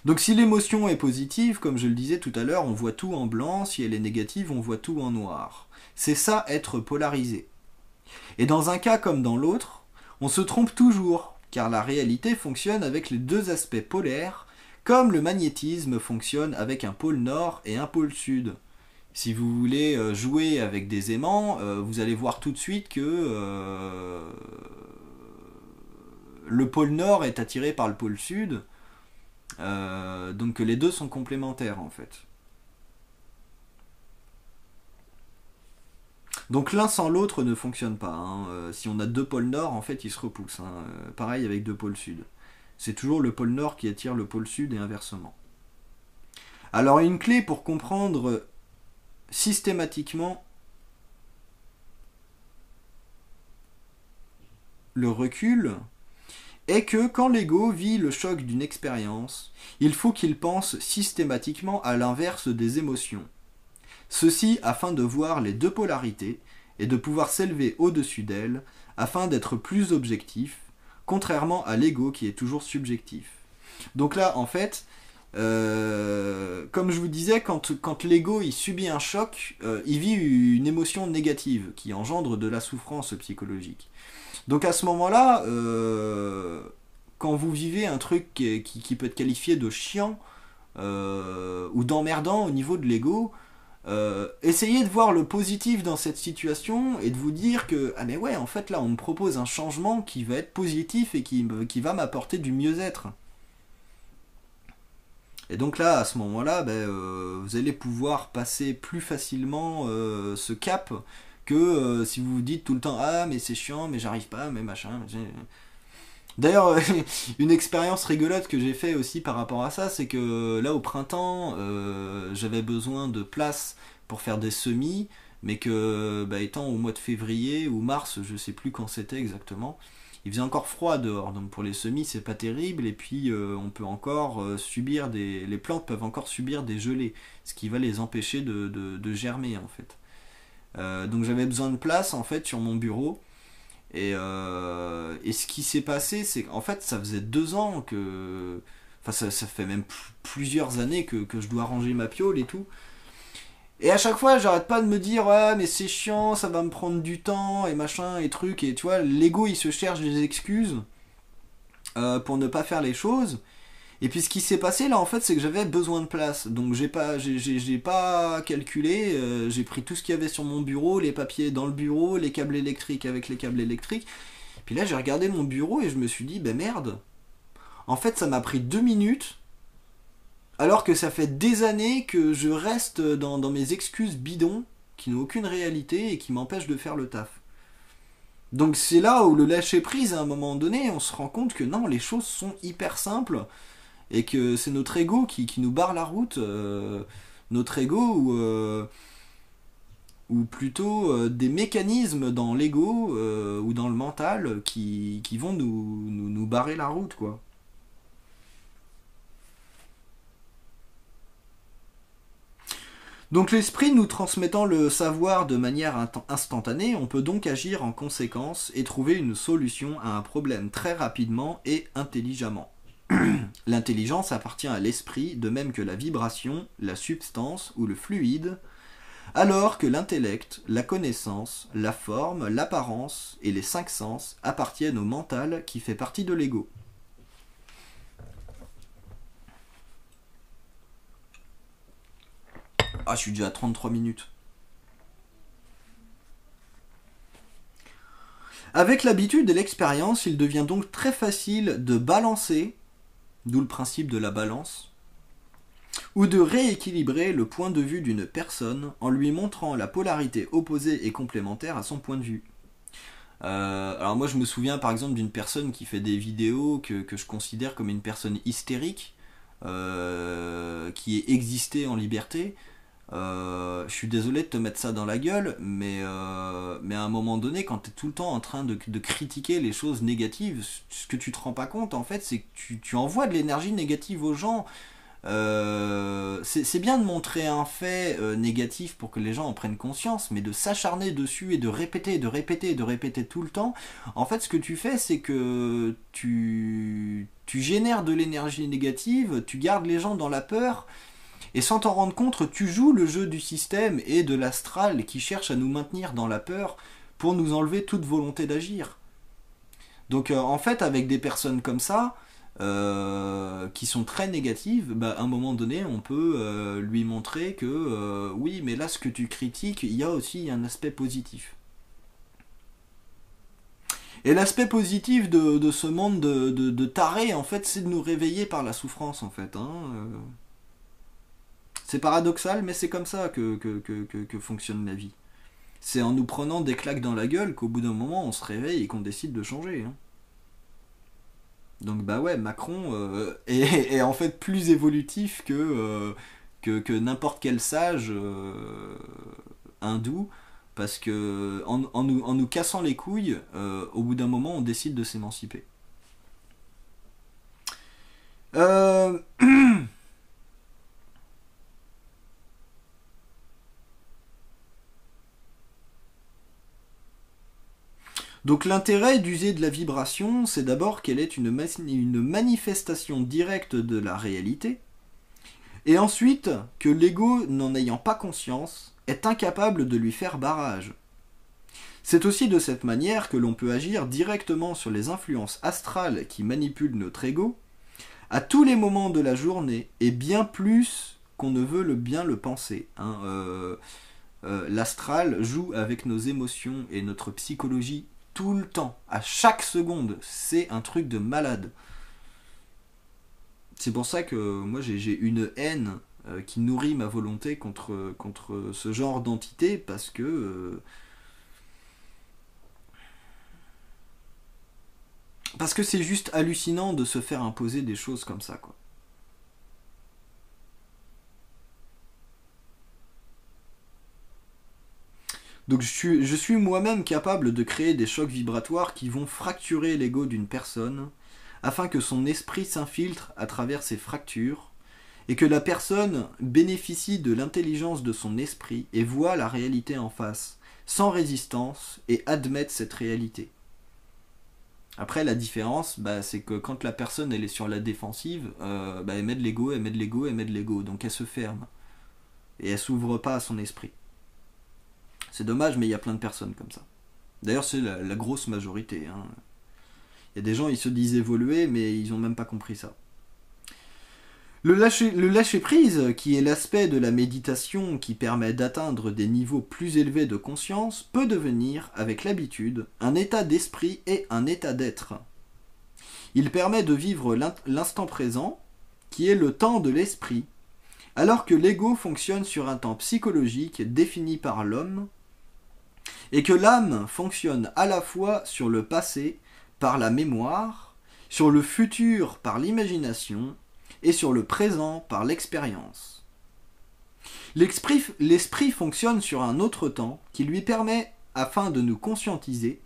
Donc si l'émotion est positive, comme je le disais tout à l'heure, on voit tout en blanc, si elle est négative, on voit tout en noir. C'est ça être polarisé. Et dans un cas comme dans l'autre, on se trompe toujours, car la réalité fonctionne avec les deux aspects polaires, comme le magnétisme fonctionne avec un pôle nord et un pôle sud. Si vous voulez jouer avec des aimants, vous allez voir tout de suite que le pôle nord est attiré par le pôle sud, donc les deux sont complémentaires en fait. Donc l'un sans l'autre ne fonctionne pas, hein. Si on a deux pôles nord, en fait, ils se repoussent, hein. Pareil avec deux pôles sud. C'est toujours le pôle nord qui attire le pôle sud et inversement. Alors une clé pour comprendre systématiquement le recul est que quand l'ego vit le choc d'une expérience, il faut qu'il pense systématiquement à l'inverse des émotions. Ceci afin de voir les deux polarités et de pouvoir s'élever au-dessus d'elles afin d'être plus objectif, contrairement à l'ego qui est toujours subjectif. Donc là, en fait, comme je vous disais, quand l'ego il subit un choc, il vit une émotion négative qui engendre de la souffrance psychologique. Donc à ce moment-là, quand vous vivez un truc qui peut être qualifié de chiant ou d'emmerdant au niveau de l'ego, essayez de voir le positif dans cette situation et de vous dire que ah mais ouais, en fait là on me propose un changement qui va être positif et qui va m'apporter du mieux-être. Et donc là, à ce moment-là, vous allez pouvoir passer plus facilement ce cap que si vous vous dites tout le temps ah mais c'est chiant, mais j'arrive pas, mais machin. D'ailleurs, une expérience rigolote que j'ai fait aussi par rapport à ça, c'est que là au printemps, j'avais besoin de place pour faire des semis, mais que étant au mois de février ou mars, je sais plus quand c'était exactement, il faisait encore froid dehors, donc pour les semis c'est pas terrible, et puis on peut encore subir les plantes peuvent encore subir des gelées, ce qui va les empêcher de germer en fait. Donc j'avais besoin de place en fait sur mon bureau. Et ce qui s'est passé, c'est qu'en fait, ça faisait 2 ans que. Enfin, ça fait même plusieurs années que je dois ranger ma piole et tout. Et à chaque fois, j'arrête pas de me dire, ouais, mais c'est chiant, ça va me prendre du temps et machin et truc. Et tu vois, l'ego il se cherche des excuses pour ne pas faire les choses. Et puis ce qui s'est passé là en fait c'est que j'avais besoin de place, donc j'ai pas calculé, j'ai pris tout ce qu'il y avait sur mon bureau, les papiers dans le bureau, les câbles électriques avec les câbles électriques, puis là j'ai regardé mon bureau et je me suis dit ben merde, en fait ça m'a pris 2 minutes, alors que ça fait des années que je reste dans mes excuses bidons, qui n'ont aucune réalité et qui m'empêchent de faire le taf. Donc c'est là où le lâcher prise à un moment donné, on se rend compte que non, les choses sont hyper simples, et que c'est notre ego qui nous barre la route, notre ego ou plutôt des mécanismes dans l'ego ou dans le mental qui vont nous barrer la route quoi. Donc l'esprit nous transmettant le savoir de manière instantanée, on peut donc agir en conséquence et trouver une solution à un problème très rapidement et intelligemment. L'intelligence appartient à l'esprit, de même que la vibration, la substance ou le fluide, alors que l'intellect, la connaissance, la forme, l'apparence et les 5 sens appartiennent au mental qui fait partie de l'ego. Ah, je suis déjà à 33 minutes. Avec l'habitude et l'expérience, il devient donc très facile de balancer, d'où le principe de la balance, ou de rééquilibrer le point de vue d'une personne en lui montrant la polarité opposée et complémentaire à son point de vue. Alors moi je me souviens par exemple d'une personne qui fait des vidéos que je considère comme une personne hystérique, qui est existée en liberté. Je suis désolé de te mettre ça dans la gueule, mais à un moment donné, quand tu es tout le temps en train de critiquer les choses négatives, ce que tu te rends pas compte, en fait, c'est que tu envoies de l'énergie négative aux gens. C'est bien de montrer un fait négatif pour que les gens en prennent conscience, mais de s'acharner dessus et de répéter, de répéter, de répéter tout le temps, en fait, ce que tu fais, c'est que tu génères de l'énergie négative, tu gardes les gens dans la peur. Et sans t'en rendre compte, tu joues le jeu du système et de l'astral qui cherche à nous maintenir dans la peur pour nous enlever toute volonté d'agir. Donc en fait, avec des personnes comme ça, qui sont très négatives, à un moment donné, on peut lui montrer que oui, mais là, ce que tu critiques, il y a aussi un aspect positif. Et l'aspect positif de ce monde de tarés, en fait, c'est de nous réveiller par la souffrance, en fait. C'est paradoxal, mais c'est comme ça que fonctionne la vie. c'est en nous prenant des claques dans la gueule qu'au bout d'un moment on se réveille et qu'on décide de changer. Hein. Donc bah ouais, Macron est en fait plus évolutif que n'importe quel sage hindou, parce que en nous cassant les couilles, au bout d'un moment on décide de s'émanciper. Euh, Donc l'intérêt d'user de la vibration, c'est d'abord qu'elle est une manifestation directe de la réalité, et ensuite que l'ego, n'en ayant pas conscience, est incapable de lui faire barrage. C'est aussi de cette manière que l'on peut agir directement sur les influences astrales qui manipulent notre ego, à tous les moments de la journée, et bien plus qu'on ne veut bien le penser. Hein. L'astral joue avec nos émotions et notre psychologie tout le temps, à chaque seconde. C'est un truc de malade. C'est pour ça que moi j'ai une haine qui nourrit ma volonté contre ce genre d'entité, parce que c'est juste hallucinant de se faire imposer des choses comme ça, quoi. Donc je suis moi-même capable de créer des chocs vibratoires qui vont fracturer l'ego d'une personne, afin que son esprit s'infiltre à travers ces fractures, et que la personne bénéficie de l'intelligence de son esprit et voit la réalité en face, sans résistance, et admette cette réalité. Après, la différence, c'est que quand la personne elle est sur la défensive, elle met de l'ego, elle met de l'ego, elle met de l'ego, donc elle se ferme, et elle s'ouvre pas à son esprit. C'est dommage, mais il y a plein de personnes comme ça. D'ailleurs, c'est la grosse majorité. Hein. Il y a des gens, ils se disent évoluer, mais ils n'ont même pas compris ça. Le lâcher-prise, qui est l'aspect de la méditation qui permet d'atteindre des niveaux plus élevés de conscience, peut devenir, avec l'habitude, un état d'esprit et un état d'être. Il permet de vivre l'instant présent, qui est le temps de l'esprit, alors que l'ego fonctionne sur un temps psychologique défini par l'homme, et que l'âme fonctionne à la fois sur le passé par la mémoire, sur le futur par l'imagination, et sur le présent par l'expérience. L'esprit fonctionne sur un autre temps qui lui permet, afin de nous conscientiser,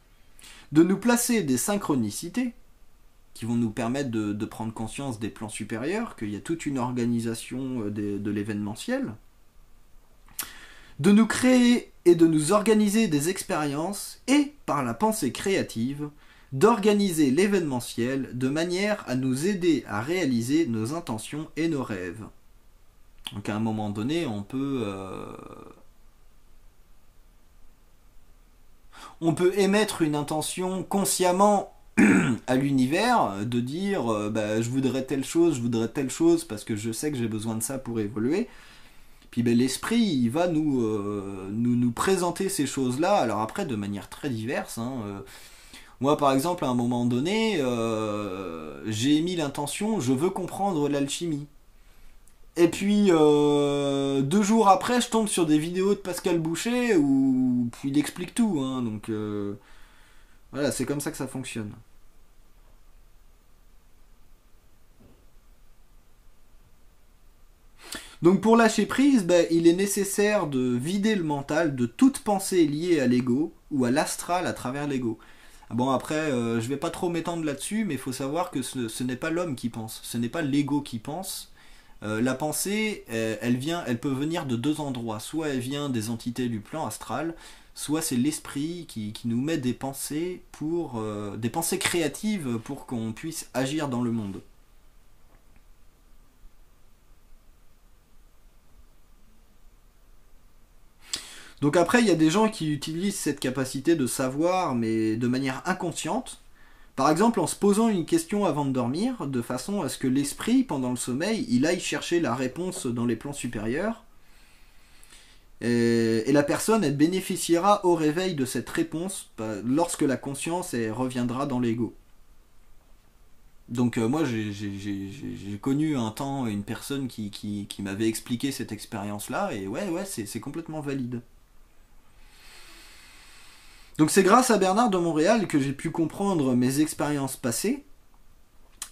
de nous placer des synchronicités, qui vont nous permettre de prendre conscience des plans supérieurs, qu'il y a toute une organisation de l'événementiel, de nous créer et de nous organiser des expériences, et, par la pensée créative, d'organiser l'événementiel de manière à nous aider à réaliser nos intentions et nos rêves. Donc à un moment donné, on peut émettre une intention consciemment à l'univers, de dire je voudrais telle chose parce que je sais que j'ai besoin de ça pour évoluer. Puis l'esprit, il va nous présenter ces choses-là, alors après de manière très diverse. Moi, par exemple, à un moment donné, j'ai émis l'intention, je veux comprendre l'alchimie. Et puis, 2 jours après, je tombe sur des vidéos de Pascal Boucher où il explique tout. Hein, donc, voilà, c'est comme ça que ça fonctionne. Donc, pour lâcher prise, il est nécessaire de vider le mental de toute pensée liée à l'ego ou à l'astral à travers l'ego. Bon après, je vais pas trop m'étendre là-dessus, mais il faut savoir que ce n'est pas l'homme qui pense, ce n'est pas l'ego qui pense. La pensée, elle peut venir de deux endroits. Soit elle vient des entités du plan astral, soit c'est l'esprit qui nous met des pensées des pensées créatives pour qu'on puisse agir dans le monde. Donc après, il y a des gens qui utilisent cette capacité de savoir, mais de manière inconsciente. Par exemple, en se posant une question avant de dormir, de façon à ce que l'esprit, pendant le sommeil, il aille chercher la réponse dans les plans supérieurs. Et la personne, elle bénéficiera au réveil de cette réponse lorsque la conscience reviendra dans l'ego. Donc moi, j'ai connu un temps une personne qui m'avait expliqué cette expérience-là, et ouais, c'est complètement valide. Donc c'est grâce à Bernard de Montréal que j'ai pu comprendre mes expériences passées,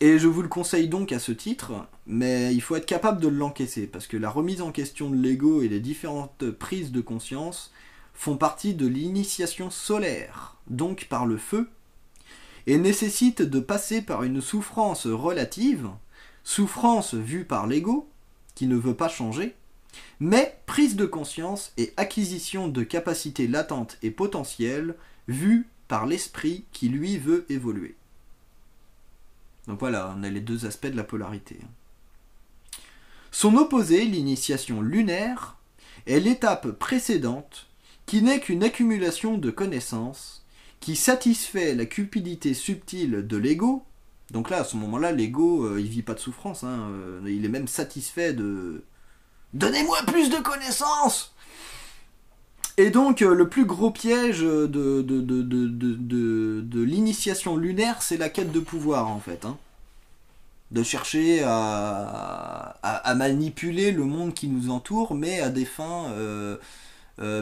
et je vous le conseille donc à ce titre, mais il faut être capable de l'encaisser, parce que la remise en question de l'ego et les différentes prises de conscience font partie de l'initiation solaire, donc par le feu, et nécessitent de passer par une souffrance relative, souffrance vue par l'ego, qui ne veut pas changer, mais prise de conscience et acquisition de capacités latentes et potentielles vues par l'esprit qui lui veut évoluer. Donc voilà, on a les deux aspects de la polarité. Son opposé, l'initiation lunaire, est l'étape précédente qui n'est qu'une accumulation de connaissances qui satisfait la cupidité subtile de l'ego. Donc là, à ce moment-là, l'ego, il vit pas de souffrance, hein, il est même satisfait de... Donnez-moi plus de connaissances! Et donc, le plus gros piège de l'initiation lunaire, c'est la quête de pouvoir, en fait. Hein. De chercher à manipuler le monde qui nous entoure, mais à des fins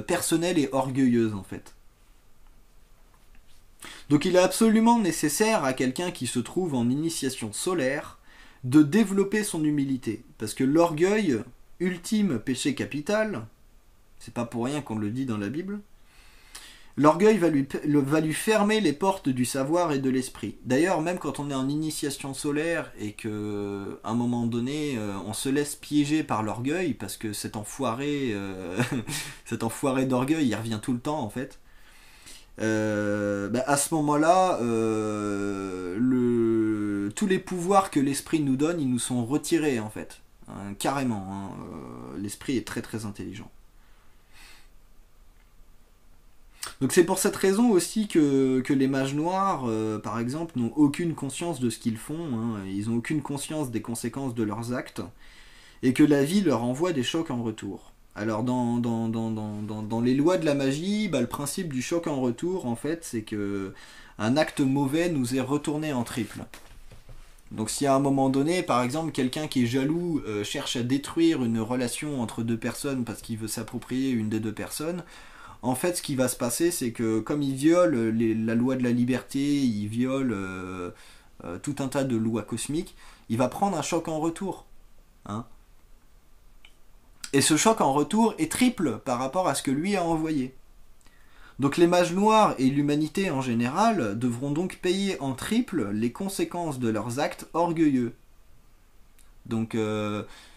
personnelles et orgueilleuses, en fait. Donc, il est absolument nécessaire à quelqu'un qui se trouve en initiation solaire de développer son humilité. Parce que l'orgueil, ultime péché capital, c'est pas pour rien qu'on le dit dans la Bible, l'orgueil va lui fermer les portes du savoir et de l'esprit. D'ailleurs, même quand on est en initiation solaire et que, à un moment donné, on se laisse piéger par l'orgueil, parce que cet enfoiré d'orgueil, il revient tout le temps en fait. À ce moment-là, tous les pouvoirs que l'esprit nous donne, ils nous sont retirés en fait. Hein, carrément. Hein, l'esprit est très très intelligent. Donc c'est pour cette raison aussi que les mages noirs, par exemple, n'ont aucune conscience de ce qu'ils font, hein, ils n'ont aucune conscience des conséquences de leurs actes, et que la vie leur envoie des chocs en retour. Alors dans les lois de la magie, le principe du choc en retour, en fait, c'est que un acte mauvais nous est retourné en triple. Donc si à un moment donné, par exemple, quelqu'un qui est jaloux cherche à détruire une relation entre deux personnes parce qu'il veut s'approprier une des deux personnes, en fait, ce qui va se passer, c'est que comme il viole la loi de la liberté, il viole tout un tas de lois cosmiques, il va prendre un choc en retour. Hein. Et ce choc en retour est triple par rapport à ce que lui a envoyé. Donc les mages noirs et l'humanité en général devront donc payer en triple les conséquences de leurs actes orgueilleux. Donc...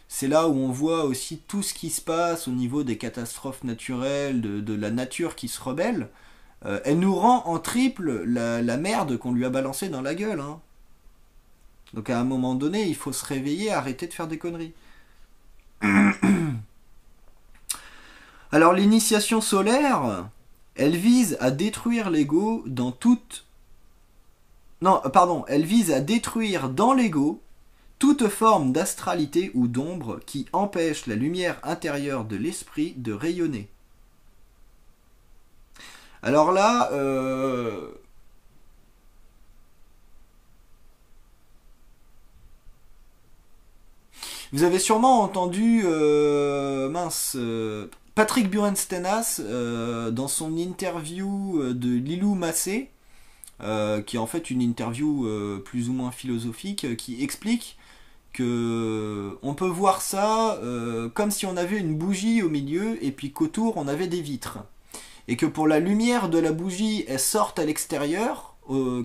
c'est là où on voit aussi tout ce qui se passe au niveau des catastrophes naturelles, de la nature qui se rebelle. Elle nous rend en triple la merde qu'on lui a balancée dans la gueule. Hein. Donc à un moment donné, il faut se réveiller, arrêter de faire des conneries. Alors l'initiation solaire, elle vise à détruire l'ego dans toute... Non, pardon, elle vise à détruire dans l'ego toute forme d'astralité ou d'ombre qui empêche la lumière intérieure de l'esprit de rayonner. Alors là, vous avez sûrement entendu Patrick Burenstenas dans son interview de Lilou Massé, qui est en fait une interview plus ou moins philosophique, qui explique que on peut voir ça comme si on avait une bougie au milieu et puis qu'autour on avait des vitres. Et que pour la lumière de la bougie, elle sorte à l'extérieur,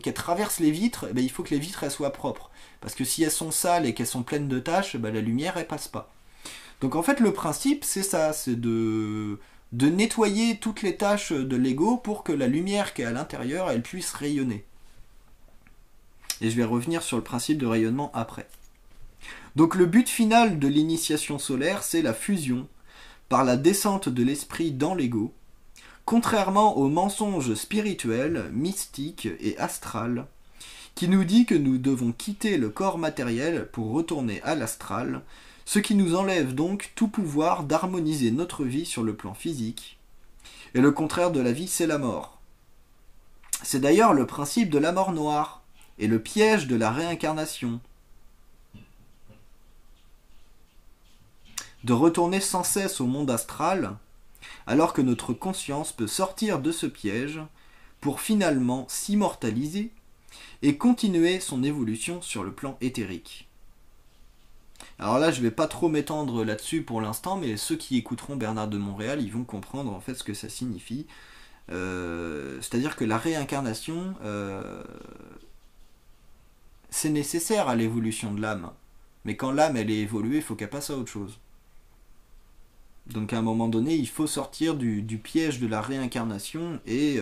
qu'elle traverse les vitres, il faut que les vitres elles soient propres. Parce que si elles sont sales et qu'elles sont pleines de taches, la lumière elle passe pas. Donc en fait le principe c'est ça, c'est de nettoyer toutes les taches de l'ego pour que la lumière qui est à l'intérieur elle puisse rayonner. Et je vais revenir sur le principe de rayonnement après. Donc le but final de l'initiation solaire, c'est la fusion par la descente de l'esprit dans l'ego, contrairement au mensonge spirituel, mystique et astral, qui nous dit que nous devons quitter le corps matériel pour retourner à l'astral, ce qui nous enlève donc tout pouvoir d'harmoniser notre vie sur le plan physique. Et le contraire de la vie, c'est la mort. C'est d'ailleurs le principe de la mort noire et le piège de la réincarnation. De retourner sans cesse au monde astral, alors que notre conscience peut sortir de ce piège pour finalement s'immortaliser et continuer son évolution sur le plan éthérique. Alors là, je ne vais pas trop m'étendre là-dessus pour l'instant, mais ceux qui écouteront Bernard de Montréal, ils vont comprendre en fait ce que ça signifie. C'est-à-dire que la réincarnation, c'est nécessaire à l'évolution de l'âme. Mais quand l'âme, elle est évoluée, il faut qu'elle passe à autre chose. Donc à un moment donné, il faut sortir du piège de la réincarnation et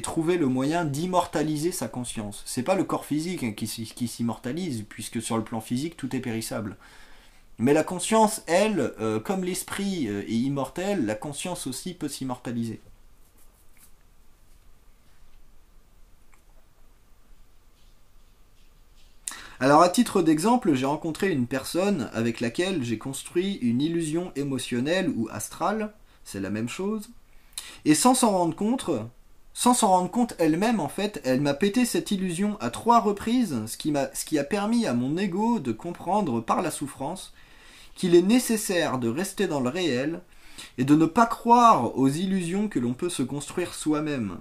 trouver le moyen d'immortaliser sa conscience. C'est pas le corps physique hein, qui s'immortalise, puisque sur le plan physique, tout est périssable. Mais la conscience, elle, comme l'esprit est immortel, la conscience aussi peut s'immortaliser. Alors à titre d'exemple, j'ai rencontré une personne avec laquelle j'ai construit une illusion émotionnelle ou astrale, c'est la même chose, et sans s'en rendre compte elle-même en fait, elle m'a pété cette illusion à 3 reprises, ce qui a permis à mon ego de comprendre par la souffrance qu'il est nécessaire de rester dans le réel et de ne pas croire aux illusions que l'on peut se construire soi-même,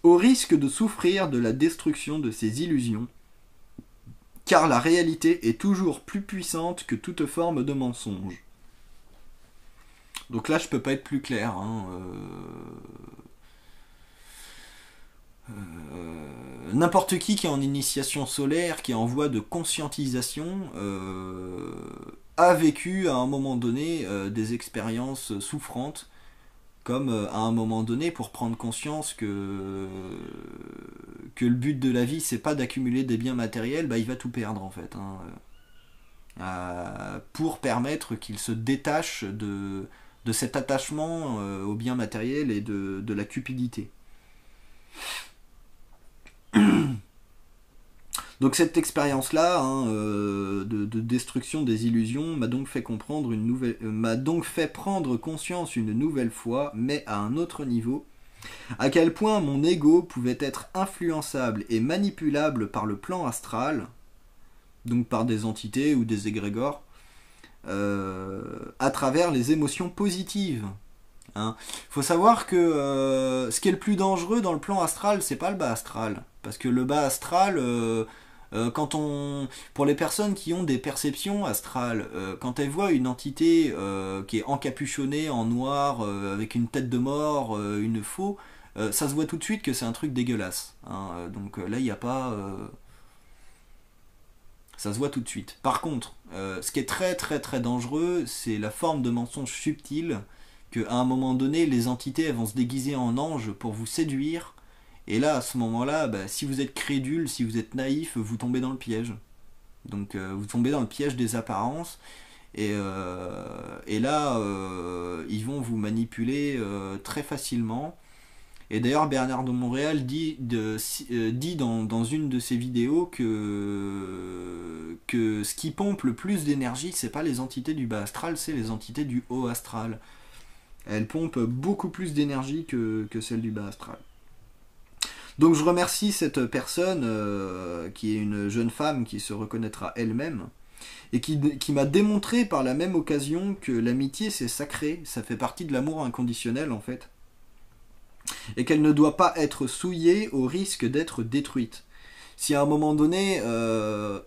au risque de souffrir de la destruction de ces illusions, car la réalité est toujours plus puissante que toute forme de mensonge. Donc là, je peux pas être plus clair. N'importe qui est en initiation solaire, qui est en voie de conscientisation, a vécu à un moment donné des expériences souffrantes, comme à un moment donné, pour prendre conscience que le but de la vie, c'est pas d'accumuler des biens matériels, bah il va tout perdre en fait. Pour permettre qu'il se détache de cet attachement aux biens matériels et de la cupidité. Donc cette expérience-là de destruction des illusions m'a donc fait prendre conscience une nouvelle fois, mais à un autre niveau, à quel point mon ego pouvait être influençable et manipulable par le plan astral, donc par des entités ou des égrégores, à travers les émotions positives. Faut savoir que ce qui est le plus dangereux dans le plan astral, c'est pas le bas astral, parce que le bas astral, pour les personnes qui ont des perceptions astrales, quand elles voient une entité qui est encapuchonnée en noir, avec une tête de mort, une faux, ça se voit tout de suite que c'est un truc dégueulasse. Donc là, il n'y a pas... ça se voit tout de suite. Par contre, ce qui est très très très dangereux, c'est la forme de mensonge subtil, qu'à un moment donné, les entités elles vont se déguiser en anges pour vous séduire. Et là, à ce moment-là, si vous êtes crédule, si vous êtes naïf, vous tombez dans le piège. Donc vous tombez dans le piège des apparences. Et là, ils vont vous manipuler très facilement. Et d'ailleurs, Bernard de Montréal dit dans une de ses vidéos que ce qui pompe le plus d'énergie, c'est pas les entités du bas astral, c'est les entités du haut astral. Elles pompent beaucoup plus d'énergie que celles du bas astral. Donc je remercie cette personne qui est une jeune femme qui se reconnaîtra elle-même et qui m'a démontré par la même occasion que l'amitié c'est sacré, ça fait partie de l'amour inconditionnel en fait, et qu'elle ne doit pas être souillée au risque d'être détruite. Si à un moment donné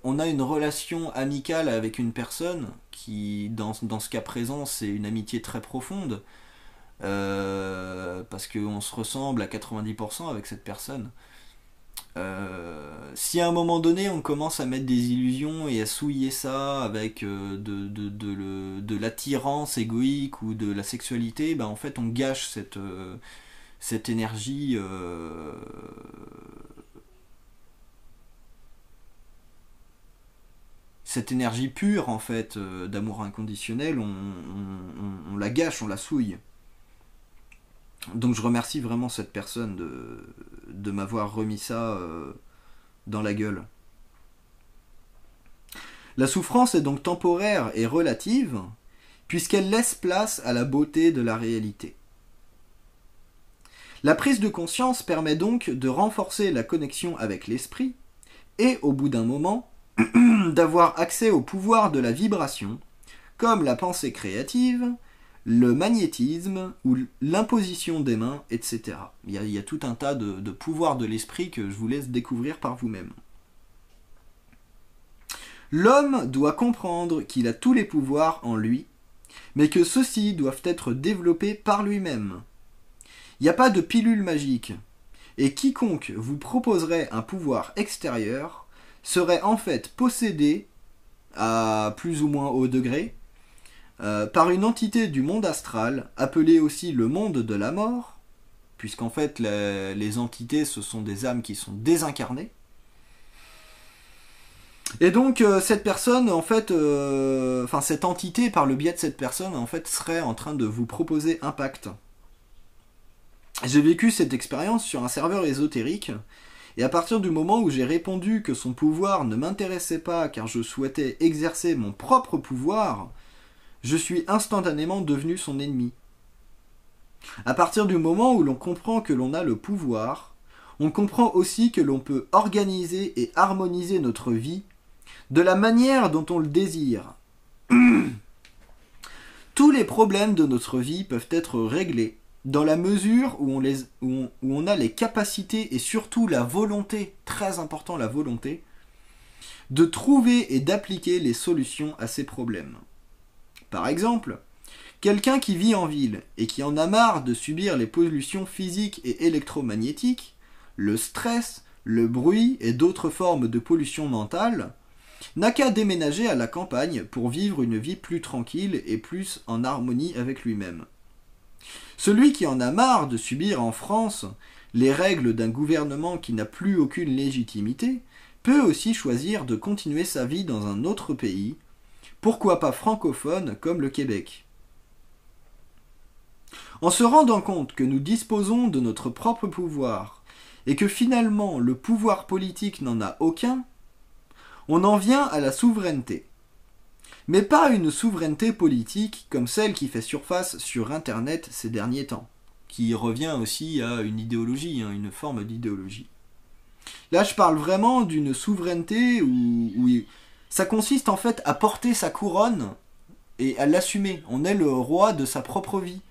on a une relation amicale avec une personne qui dans ce cas présent c'est une amitié très profonde, parce qu'on se ressemble à 90% avec cette personne. Si à un moment donné on commence à mettre des illusions et à souiller ça avec de l'attirance égoïque ou de la sexualité, en fait on gâche cette énergie pure en fait d'amour inconditionnel, on la gâche, on la souille. Donc je remercie vraiment cette personne de m'avoir remis ça dans la gueule. La souffrance est donc temporaire et relative, puisqu'elle laisse place à la beauté de la réalité. La prise de conscience permet donc de renforcer la connexion avec l'esprit, et au bout d'un moment, d'avoir accès au pouvoir de la vibration, comme la pensée créative, le magnétisme ou l'imposition des mains, etc. Il y a tout un tas de pouvoirs de l'esprit que je vous laisse découvrir par vous-même. L'homme doit comprendre qu'il a tous les pouvoirs en lui, mais que ceux-ci doivent être développés par lui-même. Il n'y a pas de pilule magique, et quiconque vous proposerait un pouvoir extérieur serait en fait possédé, à plus ou moins haut degré, par une entité du monde astral, appelée aussi le monde de la mort, puisqu'en fait les entités ce sont des âmes qui sont désincarnées. Et donc cette personne, en fait, cette entité, par le biais de cette personne, en fait, serait en train de vous proposer un pacte. J'ai vécu cette expérience sur un serveur ésotérique, et à partir du moment où j'ai répondu que son pouvoir ne m'intéressait pas car je souhaitais exercer mon propre pouvoir, je suis instantanément devenu son ennemi. À partir du moment où l'on comprend que l'on a le pouvoir, on comprend aussi que l'on peut organiser et harmoniser notre vie de la manière dont on le désire. Tous les problèmes de notre vie peuvent être réglés dans la mesure où on a les capacités et surtout la volonté, très important la volonté, de trouver et d'appliquer les solutions à ces problèmes. Par exemple, quelqu'un qui vit en ville et qui en a marre de subir les pollutions physiques et électromagnétiques, le stress, le bruit et d'autres formes de pollution mentale, n'a qu'à déménager à la campagne pour vivre une vie plus tranquille et plus en harmonie avec lui-même. Celui qui en a marre de subir en France les règles d'un gouvernement qui n'a plus aucune légitimité peut aussi choisir de continuer sa vie dans un autre pays, pourquoi pas francophone comme le Québec. En se rendant compte que nous disposons de notre propre pouvoir et que finalement le pouvoir politique n'en a aucun, on en vient à la souveraineté. Mais pas une souveraineté politique comme celle qui fait surface sur Internet ces derniers temps, qui revient aussi à une idéologie, une forme d'idéologie. Là, je parle vraiment d'une souveraineté où ça consiste en fait à porter sa couronne et à l'assumer. On est le roi de sa propre vie.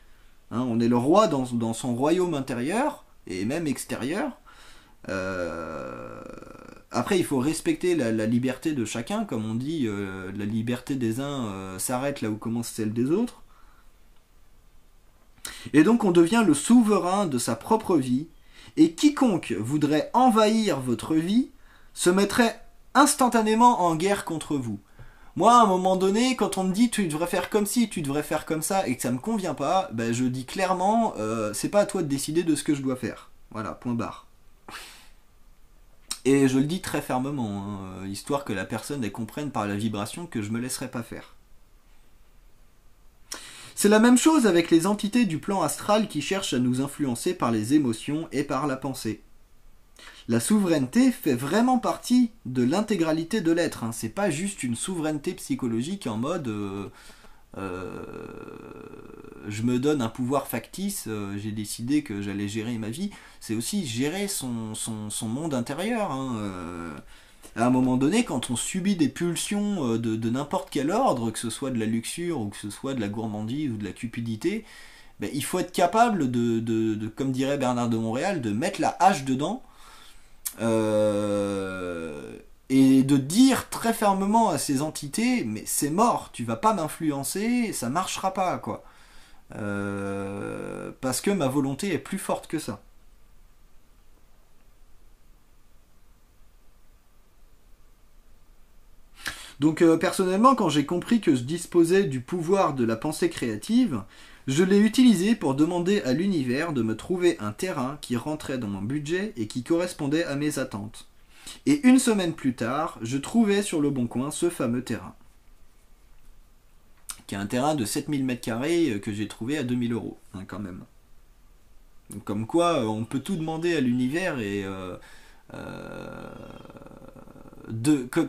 On est le roi dans son royaume intérieur et même extérieur. Après, il faut respecter la liberté de chacun, comme on dit, la liberté des uns s'arrête là où commence celle des autres. Et donc on devient le souverain de sa propre vie, et quiconque voudrait envahir votre vie se mettrait instantanément en guerre contre vous. Moi, à un moment donné, quand on me dit tu devrais faire comme ci, tu devrais faire comme ça, et que ça me convient pas, ben, je dis clairement, c'est pas à toi de décider de ce que je dois faire. Voilà, point barre. Et je le dis très fermement, histoire que la personne elle comprenne par la vibration que je me laisserai pas faire. C'est la même chose avec les entités du plan astral qui cherchent à nous influencer par les émotions et par la pensée. La souveraineté fait vraiment partie de l'intégralité de l'être. C'est pas juste une souveraineté psychologique en mode je me donne un pouvoir factice, j'ai décidé que j'allais gérer ma vie. C'est aussi gérer son monde intérieur. À un moment donné, quand on subit des pulsions de n'importe quel ordre, que ce soit de la luxure ou que ce soit de la gourmandise ou de la cupidité, ben, il faut être capable comme dirait Bernard de Montréal, de mettre la hache dedans et de dire très fermement à ces entités, mais c'est mort, tu vas pas m'influencer, ça marchera pas, quoi. Parce que ma volonté est plus forte que ça. Donc personnellement, quand j'ai compris que je disposais du pouvoir de la pensée créative, je l'ai utilisé pour demander à l'univers de me trouver un terrain qui rentrait dans mon budget et qui correspondait à mes attentes. Et une semaine plus tard, je trouvais sur le bon coin ce fameux terrain. Qui est un terrain de 7000 m² que j'ai trouvé à 2000 €, quand même. Donc, comme quoi, on peut tout demander à l'univers et...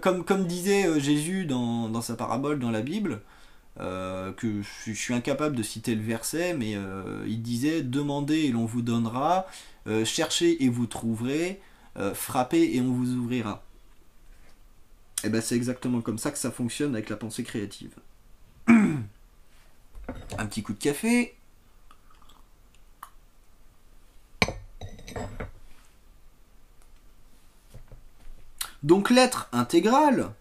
comme disait Jésus dans sa parabole dans la Bible, que je suis incapable de citer le verset, mais il disait « Demandez et l'on vous donnera, cherchez et vous trouverez, frappez et on vous ouvrira ». Et ben c'est exactement comme ça que ça fonctionne avec la pensée créative. Un petit coup de café. Donc l'être intégral,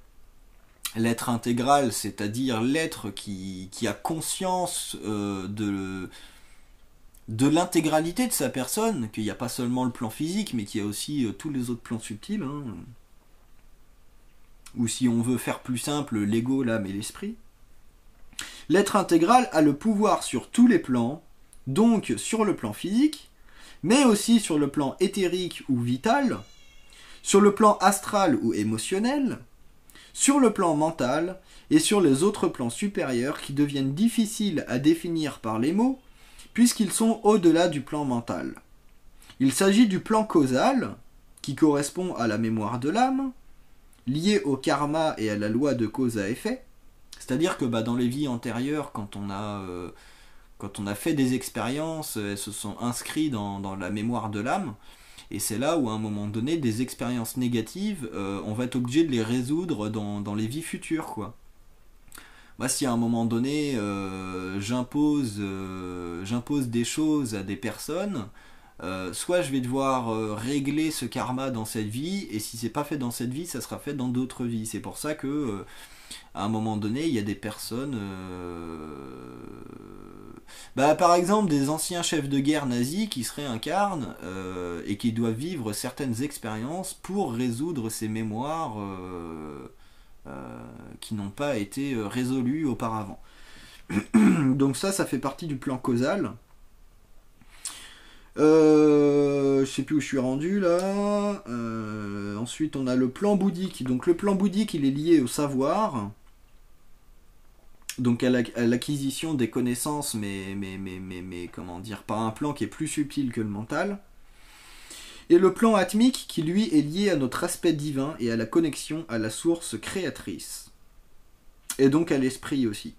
c'est-à-dire l'être qui a conscience de l'intégralité de sa personne, qu'il n'y a pas seulement le plan physique, mais qu'il y a aussi tous les autres plans subtils, hein. Ou si on veut faire plus simple, l'ego, l'âme et l'esprit. L'être intégral a le pouvoir sur tous les plans, donc sur le plan physique, mais aussi sur le plan éthérique ou vital, sur le plan astral ou émotionnel, sur le plan mental et sur les autres plans supérieurs qui deviennent difficiles à définir par les mots, puisqu'ils sont au-delà du plan mental. Il s'agit du plan causal, qui correspond à la mémoire de l'âme, lié au karma et à la loi de cause à effet, c'est-à-dire que dans les vies antérieures, quand on a fait des expériences, elles se sont inscrites dans la mémoire de l'âme, et c'est là où à un moment donné, des expériences négatives, on va être obligé de les résoudre dans les vies futures, quoi. Moi, si à un moment donné, j'impose des choses à des personnes, soit je vais devoir régler ce karma dans cette vie, et si c'est pas fait dans cette vie, ça sera fait dans d'autres vies. C'est pour ça que à un moment donné, il y a des personnes, par exemple des anciens chefs de guerre nazis qui se réincarnent et qui doivent vivre certaines expériences pour résoudre ces mémoires qui n'ont pas été résolues auparavant. Donc ça fait partie du plan causal. Je sais plus où je suis rendu là. Ensuite on a le plan bouddhique. Donc le plan bouddhique il est lié au savoir. Donc à l'acquisition des connaissances, mais comment dire, par un plan qui est plus subtil que le mental. Et le plan atmique qui lui est lié à notre aspect divin et à la connexion à la source créatrice. Et donc à l'esprit aussi.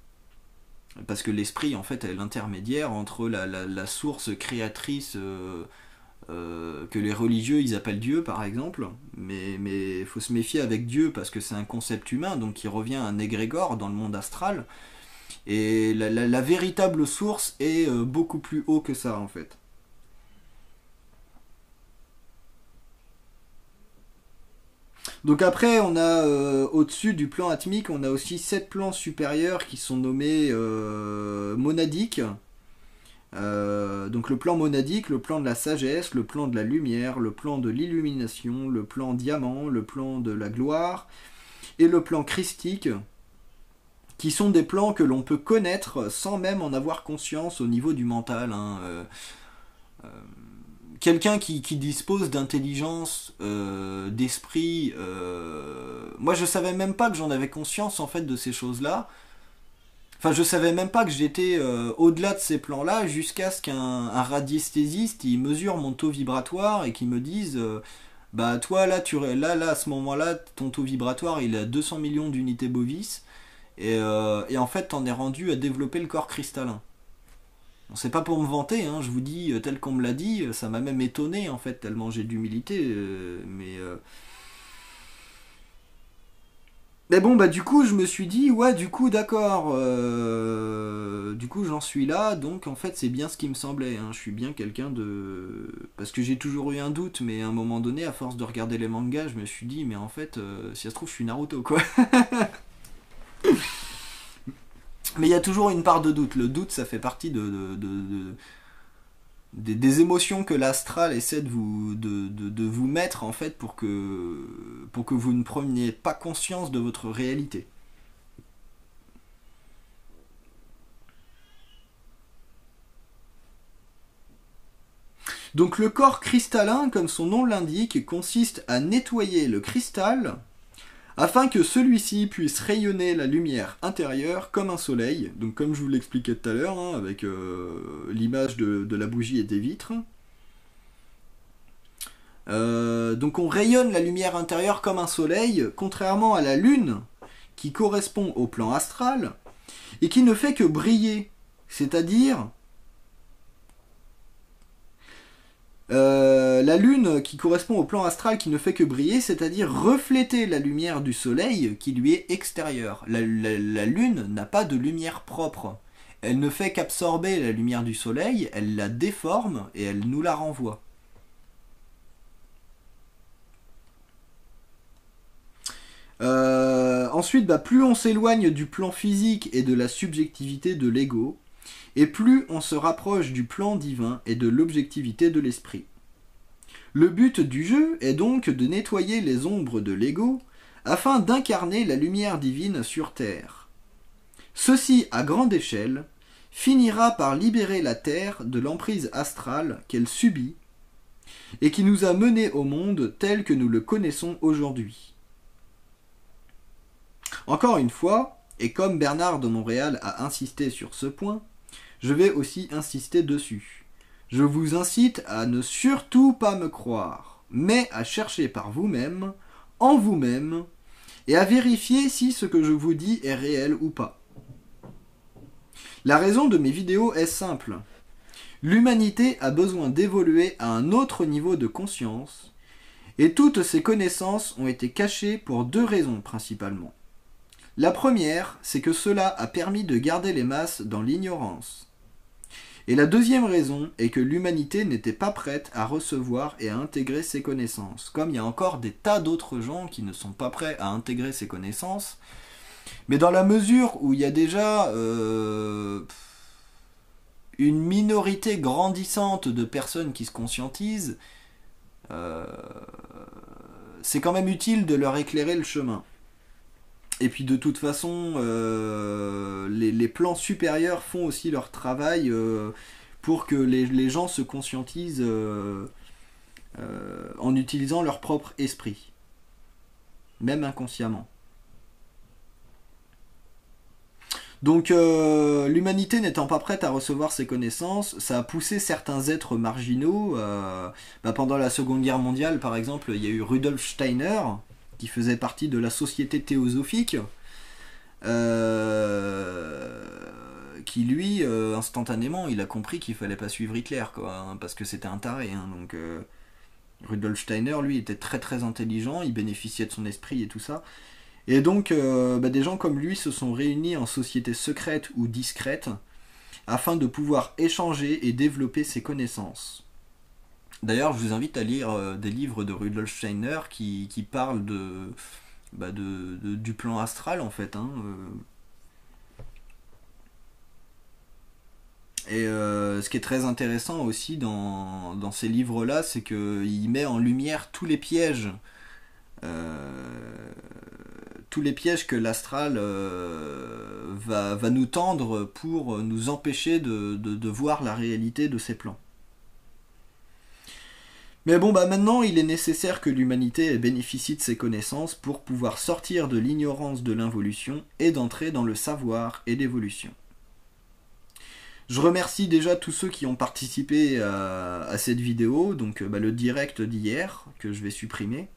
Parce que l'esprit en fait est l'intermédiaire entre la source créatrice que les religieux ils appellent Dieu par exemple, mais il faut se méfier avec Dieu parce que c'est un concept humain donc qui revient à un égrégore dans le monde astral, et la véritable source est beaucoup plus haut que ça en fait. Donc après on a au-dessus du plan atmique on a aussi 7 plans supérieurs qui sont nommés monadiques. Donc le plan monadique, le plan de la sagesse, le plan de la lumière, le plan de l'illumination, le plan diamant, le plan de la gloire et le plan christique, qui sont des plans que l'on peut connaître sans même en avoir conscience au niveau du mental, hein. Quelqu'un qui dispose d'intelligence, d'esprit, moi je savais même pas que j'en avais conscience en fait de ces choses-là. Enfin, je savais même pas que j'étais au-delà de ces plans-là jusqu'à ce qu'un radiesthésiste il mesure mon taux vibratoire et qu'il me dise toi là à ce moment-là ton taux vibratoire il est à 200 millions d'unités bovis et en fait t'en es rendu à développer le corps cristallin. Bon, c'est pas pour me vanter, hein, je vous dis tel qu'on me l'a dit, ça m'a même étonné en fait tellement j'ai d'humilité, mais bon, du coup, je me suis dit, ouais, du coup, d'accord, du coup, j'en suis là, donc en fait, c'est bien ce qui me semblait, hein. Je suis bien quelqu'un de... Parce que j'ai toujours eu un doute, mais à un moment donné, à force de regarder les mangas, je me suis dit, mais en fait, si ça se trouve, je suis Naruto, quoi. Mais il y a toujours une part de doute. Le doute, ça fait partie des émotions que l'astral essaie de vous mettre en fait pour que vous ne preniez pas conscience de votre réalité. Donc le corps cristallin, comme son nom l'indique, consiste à nettoyer le cristal afin que celui-ci puisse rayonner la lumière intérieure comme un soleil, donc comme je vous l'expliquais tout à l'heure, hein, avec l'image de la bougie et des vitres. Donc on rayonne la lumière intérieure comme un soleil, contrairement à la lune, qui correspond au plan astral, et qui ne fait que briller, c'est-à-dire... la lune qui correspond au plan astral qui ne fait que briller, c'est-à-dire refléter la lumière du soleil qui lui est extérieure. La lune n'a pas de lumière propre. Elle ne fait qu'absorber la lumière du soleil, elle la déforme et elle nous la renvoie. Ensuite, plus on s'éloigne du plan physique et de la subjectivité de l'ego, et plus on se rapproche du plan divin et de l'objectivité de l'esprit. Le but du jeu est donc de nettoyer les ombres de l'ego afin d'incarner la lumière divine sur Terre. Ceci, à grande échelle, finira par libérer la Terre de l'emprise astrale qu'elle subit et qui nous a menés au monde tel que nous le connaissons aujourd'hui. Encore une fois, et comme Bernard de Montréal a insisté sur ce point, je vais aussi insister dessus. Je vous incite à ne surtout pas me croire, mais à chercher par vous-même, en vous-même, et à vérifier si ce que je vous dis est réel ou pas. La raison de mes vidéos est simple. L'humanité a besoin d'évoluer à un autre niveau de conscience, et toutes ces connaissances ont été cachées pour deux raisons principalement. La première, c'est que cela a permis de garder les masses dans l'ignorance. Et la deuxième raison est que l'humanité n'était pas prête à recevoir et à intégrer ces connaissances. Comme il y a encore des tas d'autres gens qui ne sont pas prêts à intégrer ces connaissances, mais dans la mesure où il y a déjà une minorité grandissante de personnes qui se conscientisent, c'est quand même utile de leur éclairer le chemin. Et puis de toute façon, les plans supérieurs font aussi leur travail pour que les gens se conscientisent en utilisant leur propre esprit, même inconsciemment. Donc l'humanité n'étant pas prête à recevoir ces connaissances, ça a poussé certains êtres marginaux. Pendant la Seconde Guerre mondiale, par exemple, il y a eu Rudolf Steiner, qui faisait partie de la Société théosophique, qui lui, instantanément, il a compris qu'il fallait pas suivre Hitler, quoi, hein, parce que c'était un taré. Hein, donc Rudolf Steiner, lui, était très très intelligent, il bénéficiait de son esprit et tout ça. Et donc, des gens comme lui se sont réunis en société secrète ou discrète afin de pouvoir échanger et développer ses connaissances. D'ailleurs, je vous invite à lire des livres de Rudolf Steiner qui parlent du plan astral, en fait. Hein, Et ce qui est très intéressant aussi dans ces livres-là, c'est qu'il met en lumière tous les pièges que l'astral va nous tendre pour nous empêcher de voir la réalité de ces plans. Mais bon, maintenant, il est nécessaire que l'humanité bénéficie de ses connaissances pour pouvoir sortir de l'ignorance de l'involution et d'entrer dans le savoir et l'évolution. Je remercie déjà tous ceux qui ont participé à cette vidéo, donc le direct d'hier, que je vais supprimer.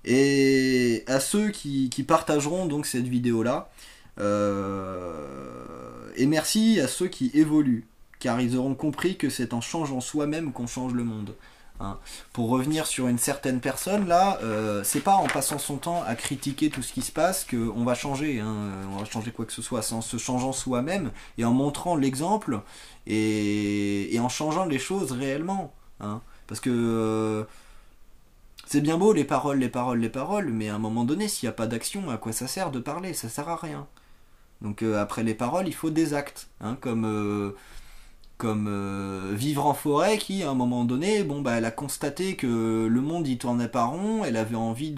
Et à ceux qui partageront donc cette vidéo-là. Et merci à ceux qui évoluent, car ils auront compris que c'est en changeant soi-même qu'on change le monde. Hein. Pour revenir sur une certaine personne, là, c'est pas en passant son temps à critiquer tout ce qui se passe qu'on va changer, hein. On va changer quoi que ce soit, c'est en se changeant soi-même et en montrant l'exemple et en changeant les choses réellement. Hein. Parce que c'est bien beau les paroles, mais à un moment donné, s'il n'y a pas d'action, à quoi ça sert de parler? Ça sert à rien. Donc après les paroles, il faut des actes, hein, comme Vivre en forêt qui, à un moment donné, elle a constaté que le monde y tournait pas rond, elle avait envie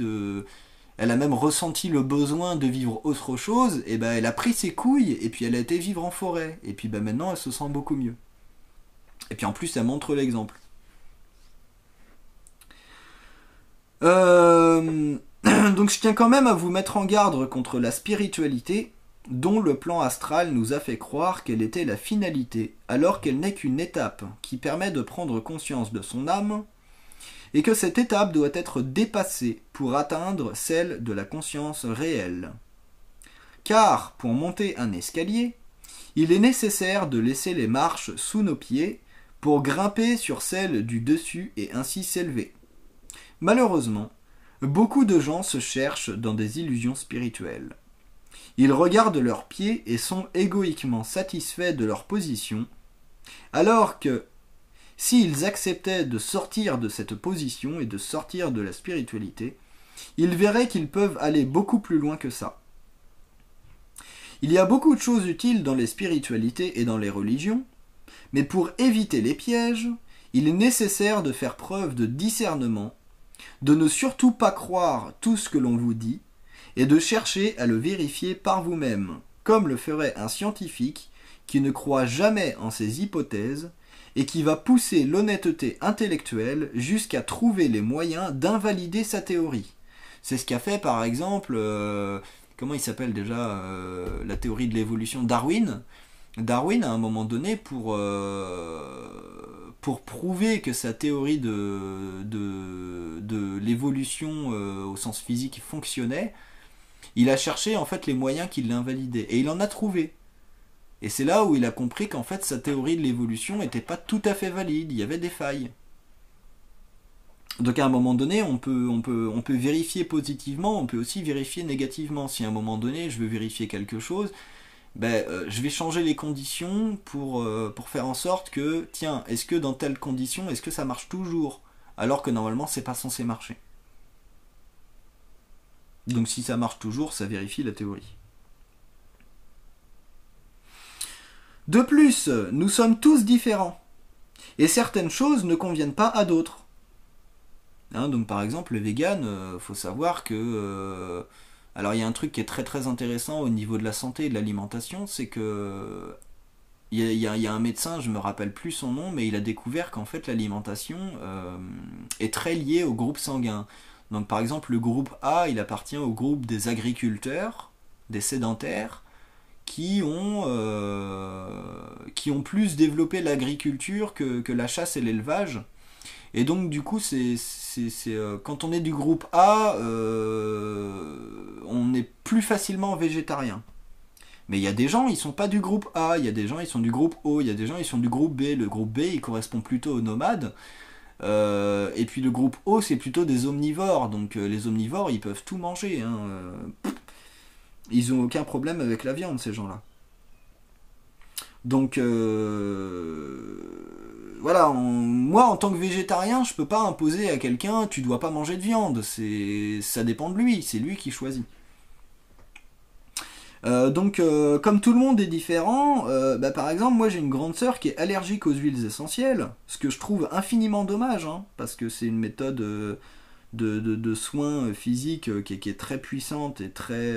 elle a même ressenti le besoin de vivre autre chose, et elle a pris ses couilles, et puis elle a été vivre en forêt, et puis maintenant elle se sent beaucoup mieux. Et puis en plus elle montre l'exemple. Donc je tiens quand même à vous mettre en garde contre la spiritualité, dont le plan astral nous a fait croire qu'elle était la finalité, alors qu'elle n'est qu'une étape qui permet de prendre conscience de son âme, et que cette étape doit être dépassée pour atteindre celle de la conscience réelle. Car, pour monter un escalier, il est nécessaire de laisser les marches sous nos pieds pour grimper sur celles du dessus et ainsi s'élever. Malheureusement, beaucoup de gens se cherchent dans des illusions spirituelles. Ils regardent leurs pieds et sont égoïquement satisfaits de leur position, alors que s'ils acceptaient de sortir de cette position et de sortir de la spiritualité, ils verraient qu'ils peuvent aller beaucoup plus loin que ça. Il y a beaucoup de choses utiles dans les spiritualités et dans les religions, mais pour éviter les pièges, il est nécessaire de faire preuve de discernement, de ne surtout pas croire tout ce que l'on vous dit, et de chercher à le vérifier par vous-même, comme le ferait un scientifique qui ne croit jamais en ses hypothèses et qui va pousser l'honnêteté intellectuelle jusqu'à trouver les moyens d'invalider sa théorie. C'est ce qu'a fait par exemple, comment il s'appelle déjà, la théorie de l'évolution, Darwin. Darwin, à un moment donné, pour prouver que sa théorie de l'évolution au sens physique fonctionnait, il a cherché en fait les moyens qui l'invalidaient. Et il en a trouvé. Et c'est là où il a compris qu'en fait sa théorie de l'évolution n'était pas tout à fait valide, il y avait des failles. Donc à un moment donné, on peut vérifier positivement, on peut aussi vérifier négativement. Si à un moment donné je veux vérifier quelque chose, je vais changer les conditions pour faire en sorte que, tiens, est-ce que dans telle condition, est-ce que ça marche toujours? Alors que normalement c'est pas censé marcher. Donc si ça marche toujours, ça vérifie la théorie. De plus, nous sommes tous différents. Et certaines choses ne conviennent pas à d'autres. Donc par exemple, le vegan, faut savoir que... alors il y a un truc qui est très très intéressant au niveau de la santé et de l'alimentation, c'est que... Il y a un médecin, je me rappelle plus son nom, mais il a découvert qu'en fait l'alimentation est très liée au groupe sanguin. Donc par exemple, le groupe A, il appartient au groupe des agriculteurs, des sédentaires, qui ont plus développé l'agriculture que la chasse et l'élevage. Et donc du coup, quand on est du groupe A, on est plus facilement végétarien. Mais il y a des gens, ils sont pas du groupe A, il y a des gens, ils sont du groupe O, il y a des gens, ils sont du groupe B. Le groupe B, il correspond plutôt aux nomades. Et puis le groupe O, c'est plutôt des omnivores. Donc les omnivores, ils peuvent tout manger. Ils ont aucun problème avec la viande, ces gens-là. Donc voilà, moi en tant que végétarien, je peux pas imposer à quelqu'un tu dois pas manger de viande. Ça dépend de lui, c'est lui qui choisit. Comme tout le monde est différent, par exemple, moi j'ai une grande sœur qui est allergique aux huiles essentielles, ce que je trouve infiniment dommage, parce que c'est une méthode de soins physiques qui est très puissante et très...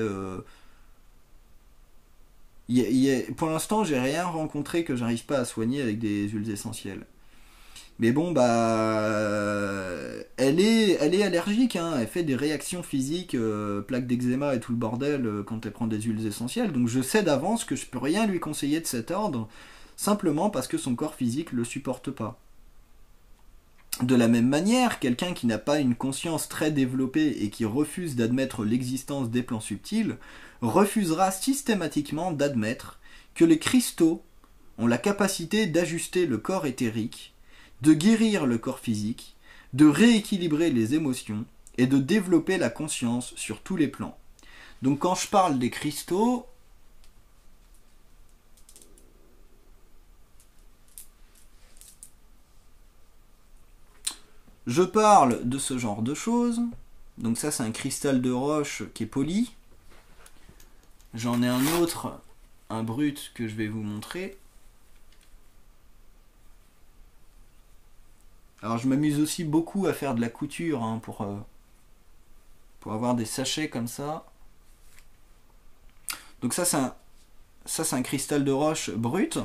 pour l'instant, j'ai rien rencontré que j'arrive pas à soigner avec des huiles essentielles. Mais bon, elle est allergique, elle fait des réactions physiques, plaques d'eczéma et tout le bordel quand elle prend des huiles essentielles. Donc je sais d'avance que je peux rien lui conseiller de cet ordre, simplement parce que son corps physique le supporte pas. De la même manière, quelqu'un qui n'a pas une conscience très développée et qui refuse d'admettre l'existence des plans subtils, refusera systématiquement d'admettre que les cristaux ont la capacité d'ajuster le corps éthérique, de guérir le corps physique, de rééquilibrer les émotions et de développer la conscience sur tous les plans. Donc quand je parle des cristaux, je parle de ce genre de choses. Donc ça c'est un cristal de roche qui est poli. J'en ai un autre, un brut que je vais vous montrer. Alors je m'amuse aussi beaucoup à faire de la couture pour avoir des sachets comme ça. Donc ça c'est un cristal de roche brut.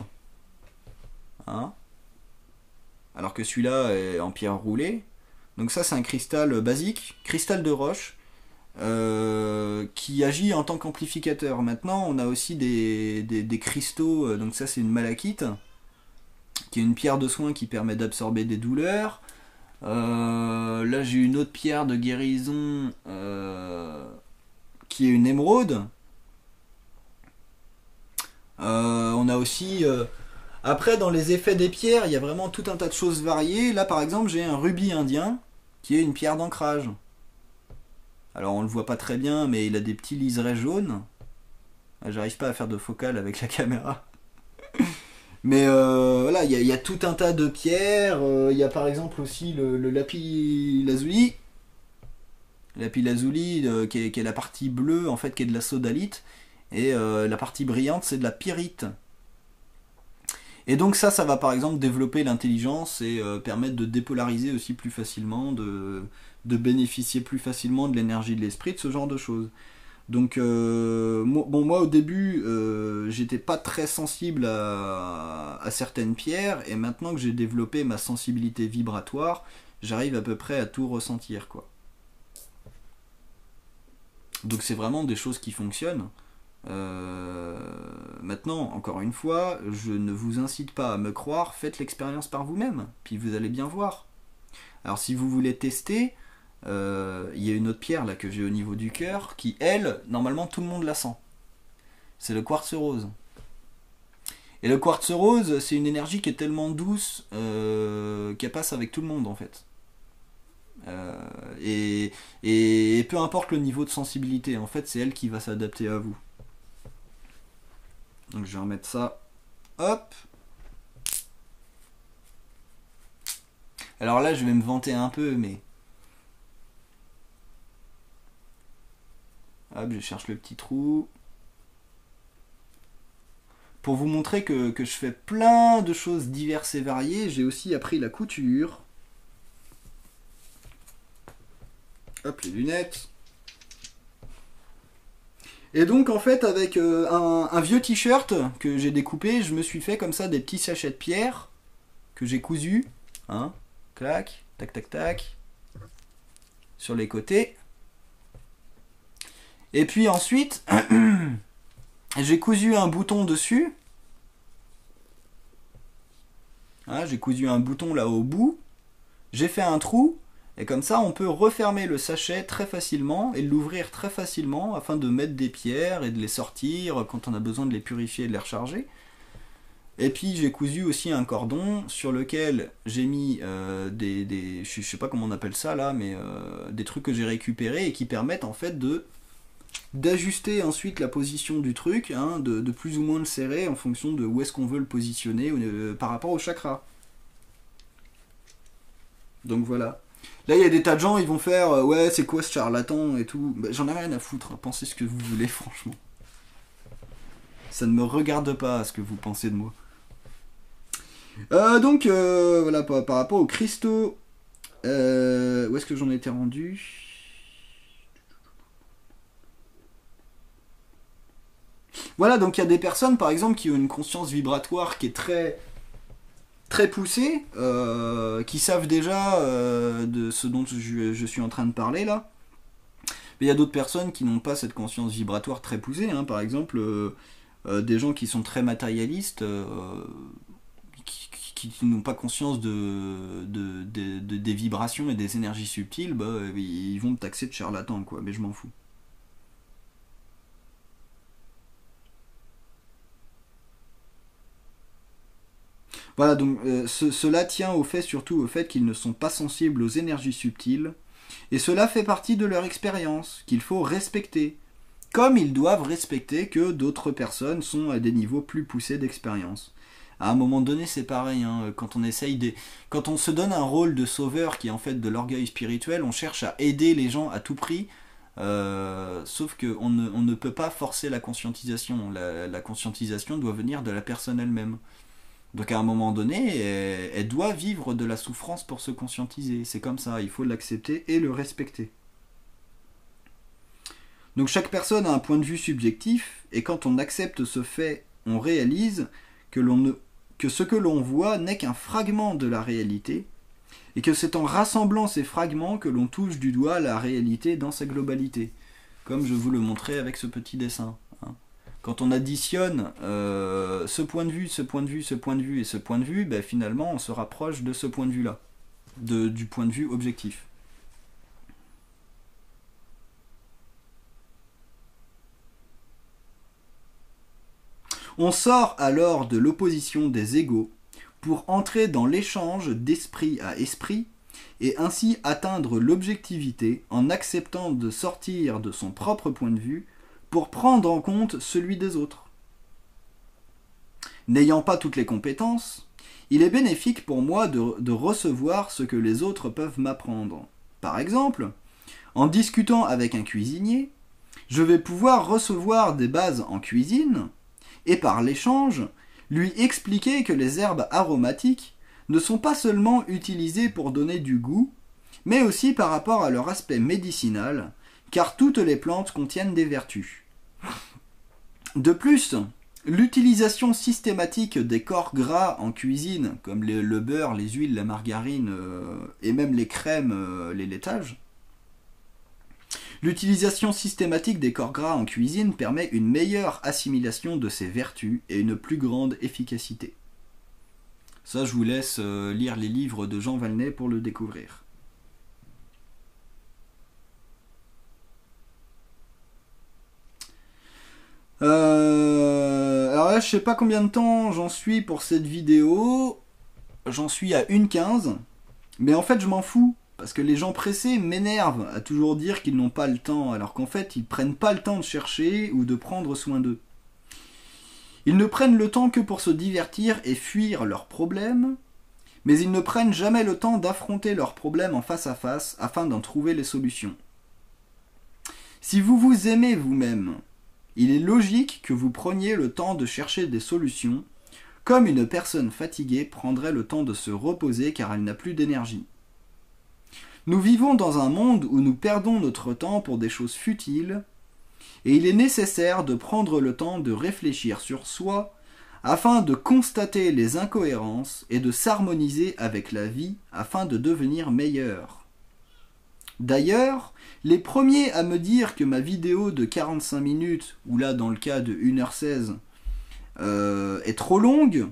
Alors que celui-là est en pierre roulée. Donc ça c'est un cristal basique, cristal de roche, qui agit en tant qu'amplificateur. Maintenant on a aussi des cristaux, donc ça c'est une malachite, qui est une pierre de soin qui permet d'absorber des douleurs. Là j'ai une autre pierre de guérison qui est une émeraude. On a aussi... après dans les effets des pierres, il y a vraiment tout un tas de choses variées. Là par exemple j'ai un rubis indien qui est une pierre d'ancrage. Alors on le voit pas très bien mais il a des petits liserés jaunes. J'arrive pas à faire de focale avec la caméra. Mais voilà, il y a tout un tas de pierres. Il y a par exemple aussi le lapis lazuli. Lapis lazuli qui est la partie bleue en fait, qui est de la sodalite. Et la partie brillante, c'est de la pyrite. Et donc ça va par exemple développer l'intelligence et permettre de dépolariser aussi plus facilement, de bénéficier plus facilement de l'énergie de l'esprit, de ce genre de choses. Donc moi au début j'étais pas très sensible à certaines pierres, et maintenant que j'ai développé ma sensibilité vibratoire, j'arrive à peu près à tout ressentir, quoi. Donc c'est vraiment des choses qui fonctionnent. Maintenant, encore une fois, je ne vous incite pas à me croire, faites l'expérience par vous-même, puis vous allez bien voir. Alors si vous voulez tester, il y a une autre pierre là que j'ai au niveau du cœur, qui elle, normalement tout le monde la sent. C'est le quartz rose. Et le quartz rose, c'est une énergie qui est tellement douce qu'elle passe avec tout le monde en fait. Et peu importe le niveau de sensibilité, en fait, c'est elle qui va s'adapter à vous. Donc je vais remettre ça. Hop. Alors là, je vais me vanter un peu, mais... Hop, je cherche le petit trou. Pour vous montrer que je fais plein de choses diverses et variées, j'ai aussi appris la couture. Hop, les lunettes. Et donc en fait avec un vieux t-shirt que j'ai découpé, je me suis fait comme ça des petits sachets de pierre que j'ai cousus, hein, clac, tac tac tac, sur les côtés. Et puis ensuite, j'ai cousu un bouton dessus. Hein, j'ai cousu un bouton là au bout. J'ai fait un trou. Et comme ça, on peut refermer le sachet très facilement et l'ouvrir très facilement afin de mettre des pierres et de les sortir quand on a besoin de les purifier et de les recharger. Et puis j'ai cousu aussi un cordon sur lequel j'ai mis je sais pas comment on appelle ça là, mais des trucs que j'ai récupérés et qui permettent en fait d'ajuster ensuite la position du truc, hein, de plus ou moins le serrer en fonction de où est-ce qu'on veut le positionner par rapport au chakra. Donc voilà. Là, il y a des tas de gens, ils vont faire ouais, c'est quoi ce charlatan et tout. Bah, j'en ai rien à foutre, pensez ce que vous voulez, franchement. Ça ne me regarde pas ce que vous pensez de moi. Donc, voilà, par rapport aux cristaux, où est-ce que j'en étais rendu? Voilà, donc il y a des personnes, par exemple, qui ont une conscience vibratoire qui est très poussés, qui savent déjà de ce dont je suis en train de parler là. Mais il y a d'autres personnes qui n'ont pas cette conscience vibratoire très poussée, hein. Par exemple, des gens qui sont très matérialistes, qui n'ont pas conscience des vibrations et des énergies subtiles, bah, ils vont me taxer de charlatan, quoi, mais je m'en fous. Voilà, donc cela tient surtout au fait qu'ils ne sont pas sensibles aux énergies subtiles, et cela fait partie de leur expérience, qu'il faut respecter, comme ils doivent respecter que d'autres personnes sont à des niveaux plus poussés d'expérience. À un moment donné, c'est pareil, hein, quand on se donne un rôle de sauveur qui est en fait de l'orgueil spirituel, on cherche à aider les gens à tout prix, sauf qu'on ne peut pas forcer la conscientisation. La conscientisation doit venir de la personne elle-même. Donc à un moment donné, elle doit vivre de la souffrance pour se conscientiser. C'est comme ça, il faut l'accepter et le respecter. Donc chaque personne a un point de vue subjectif, et quand on accepte ce fait, on réalise que ce que l'on voit n'est qu'un fragment de la réalité, et que c'est en rassemblant ces fragments que l'on touche du doigt la réalité dans sa globalité, comme je vous le montrais avec ce petit dessin. Quand on additionne ce point de vue, ce point de vue, ce point de vue et ce point de vue, ben finalement on se rapproche de ce point de vue-là, du point de vue objectif. On sort alors de l'opposition des égaux pour entrer dans l'échange d'esprit à esprit et ainsi atteindre l'objectivité en acceptant de sortir de son propre point de vue pour prendre en compte celui des autres. N'ayant pas toutes les compétences, il est bénéfique pour moi de recevoir ce que les autres peuvent m'apprendre. Par exemple, en discutant avec un cuisinier, je vais pouvoir recevoir des bases en cuisine et par l'échange, lui expliquer que les herbes aromatiques ne sont pas seulement utilisées pour donner du goût, mais aussi par rapport à leur aspect médicinal, car toutes les plantes contiennent des vertus. De plus, l'utilisation systématique des corps gras en cuisine, comme le beurre, les huiles, la margarine et même les crèmes, les laitages, l'utilisation systématique des corps gras en cuisine permet une meilleure assimilation de ces vertus et une plus grande efficacité. Ça, je vous laisse lire les livres de Jean Valnet pour le découvrir. Alors là, je sais pas combien de temps j'en suis pour cette vidéo. J'en suis à 1h15. Mais en fait, je m'en fous. Parce que les gens pressés m'énervent à toujours dire qu'ils n'ont pas le temps, alors qu'en fait, ils prennent pas le temps de chercher ou de prendre soin d'eux. Ils ne prennent le temps que pour se divertir et fuir leurs problèmes, mais ils ne prennent jamais le temps d'affronter leurs problèmes en face à face afin d'en trouver les solutions. Si vous vous aimez vous-même, il est logique que vous preniez le temps de chercher des solutions, comme une personne fatiguée prendrait le temps de se reposer car elle n'a plus d'énergie. Nous vivons dans un monde où nous perdons notre temps pour des choses futiles, et il est nécessaire de prendre le temps de réfléchir sur soi afin de constater les incohérences et de s'harmoniser avec la vie afin de devenir meilleur. D'ailleurs, les premiers à me dire que ma vidéo de 45 minutes, ou là dans le cas de 1h16, est trop longue,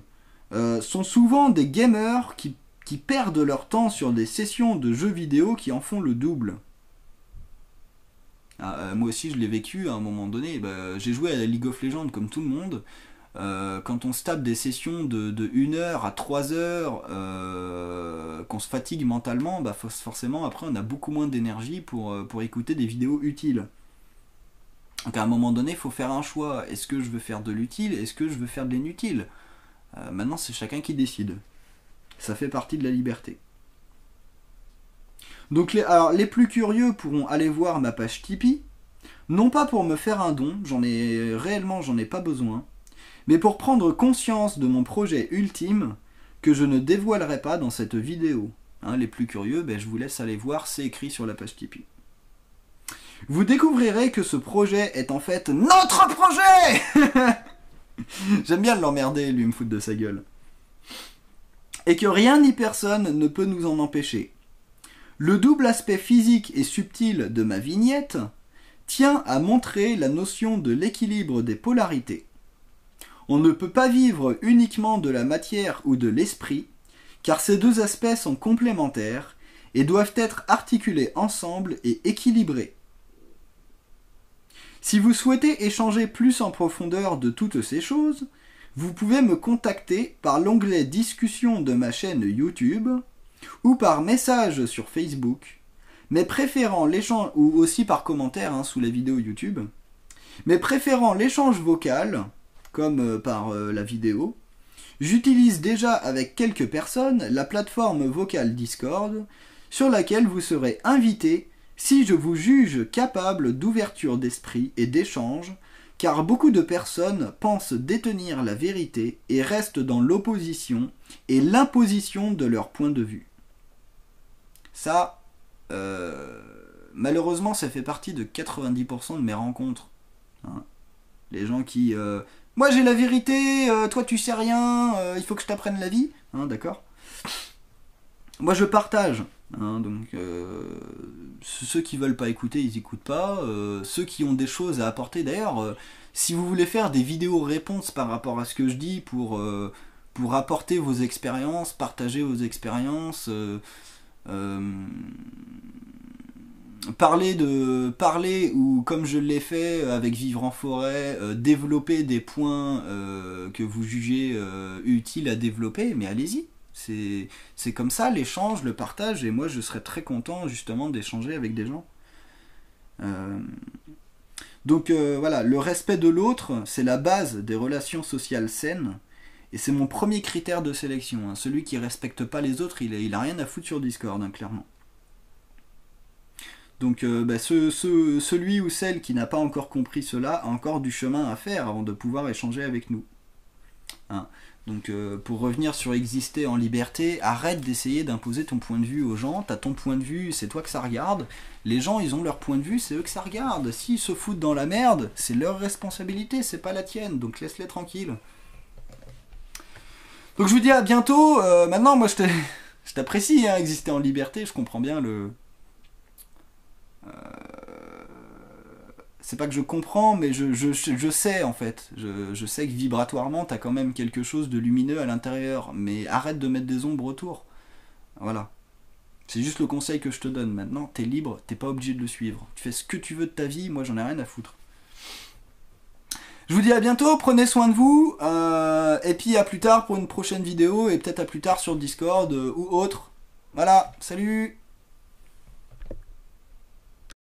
sont souvent des gamers qui perdent leur temps sur des sessions de jeux vidéo qui en font le double. Moi aussi je l'ai vécu à un moment donné, j'ai joué à la League of Legends comme tout le monde. Quand on se tape des sessions de 1 heure à 3 heures, qu'on se fatigue mentalement, forcément après on a beaucoup moins d'énergie pour écouter des vidéos utiles. Donc à un moment donné il faut faire un choix, est-ce que je veux faire de l'utile, est-ce que je veux faire de l'inutile? Maintenant c'est chacun qui décide. Ça fait partie de la liberté. Donc les plus curieux pourront aller voir ma page Tipeee, non pas pour me faire un don, j'en ai pas besoin, mais pour prendre conscience de mon projet ultime que je ne dévoilerai pas dans cette vidéo. Les plus curieux, je vous laisse aller voir, c'est écrit sur la page Tipeee. Vous découvrirez que ce projet est en fait NOTRE PROJET. J'aime bien l'emmerder, lui me foutre de sa gueule. Et que rien ni personne ne peut nous en empêcher. Le double aspect physique et subtil de ma vignette tient à montrer la notion de l'équilibre des polarités. On ne peut pas vivre uniquement de la matière ou de l'esprit, car ces deux aspects sont complémentaires et doivent être articulés ensemble et équilibrés. Si vous souhaitez échanger plus en profondeur de toutes ces choses, vous pouvez me contacter par l'onglet discussion de ma chaîne YouTube ou par message sur Facebook, mais préférant l'échange, ou aussi par commentaire sous la vidéo YouTube, mais préférant l'échange vocal, comme par la vidéo. J'utilise déjà avec quelques personnes la plateforme vocale Discord, sur laquelle vous serez invité si je vous juge capable d'ouverture d'esprit et d'échange, car beaucoup de personnes pensent détenir la vérité et restent dans l'opposition et l'imposition de leur point de vue. Ça, malheureusement, ça fait partie de 90% de mes rencontres. Les gens qui... moi j'ai la vérité, toi tu sais rien, il faut que je t'apprenne la vie. D'accord ? Moi je partage. Donc ceux qui veulent pas écouter, ils écoutent pas. Ceux qui ont des choses à apporter, d'ailleurs, si vous voulez faire des vidéos réponses par rapport à ce que je dis pour apporter vos expériences, partager vos expériences, parler ou comme je l'ai fait avec Vivre en forêt, développer des points que vous jugez utiles à développer, mais allez-y. C'est comme ça l'échange, le partage, et moi je serais très content justement d'échanger avec des gens. Donc voilà, le respect de l'autre, c'est la base des relations sociales saines. Et c'est mon premier critère de sélection. Hein. Celui qui respecte pas les autres, il a rien à foutre sur Discord, hein, clairement. Donc celui ou celle qui n'a pas encore compris cela a encore du chemin à faire avant de pouvoir échanger avec nous. Hein. Donc pour revenir sur exister en liberté, arrête d'essayer d'imposer ton point de vue aux gens. T'as ton point de vue, c'est toi que ça regarde. Les gens, ils ont leur point de vue, c'est eux que ça regarde. S'ils se foutent dans la merde, c'est leur responsabilité, c'est pas la tienne. Donc laisse-les tranquilles. Donc je vous dis à bientôt. Maintenant, moi je t'apprécie, hein, exister en liberté. Je comprends bien le... c'est pas que je comprends, mais je sais en fait. Je sais que vibratoirement, t'as quand même quelque chose de lumineux à l'intérieur. Mais arrête de mettre des ombres autour. Voilà. C'est juste le conseil que je te donne. Maintenant, t'es libre, t'es pas obligé de le suivre. Tu fais ce que tu veux de ta vie, moi j'en ai rien à foutre. Je vous dis à bientôt, prenez soin de vous. Et puis à plus tard pour une prochaine vidéo. Et peut-être à plus tard sur Discord ou autre. Voilà, salut!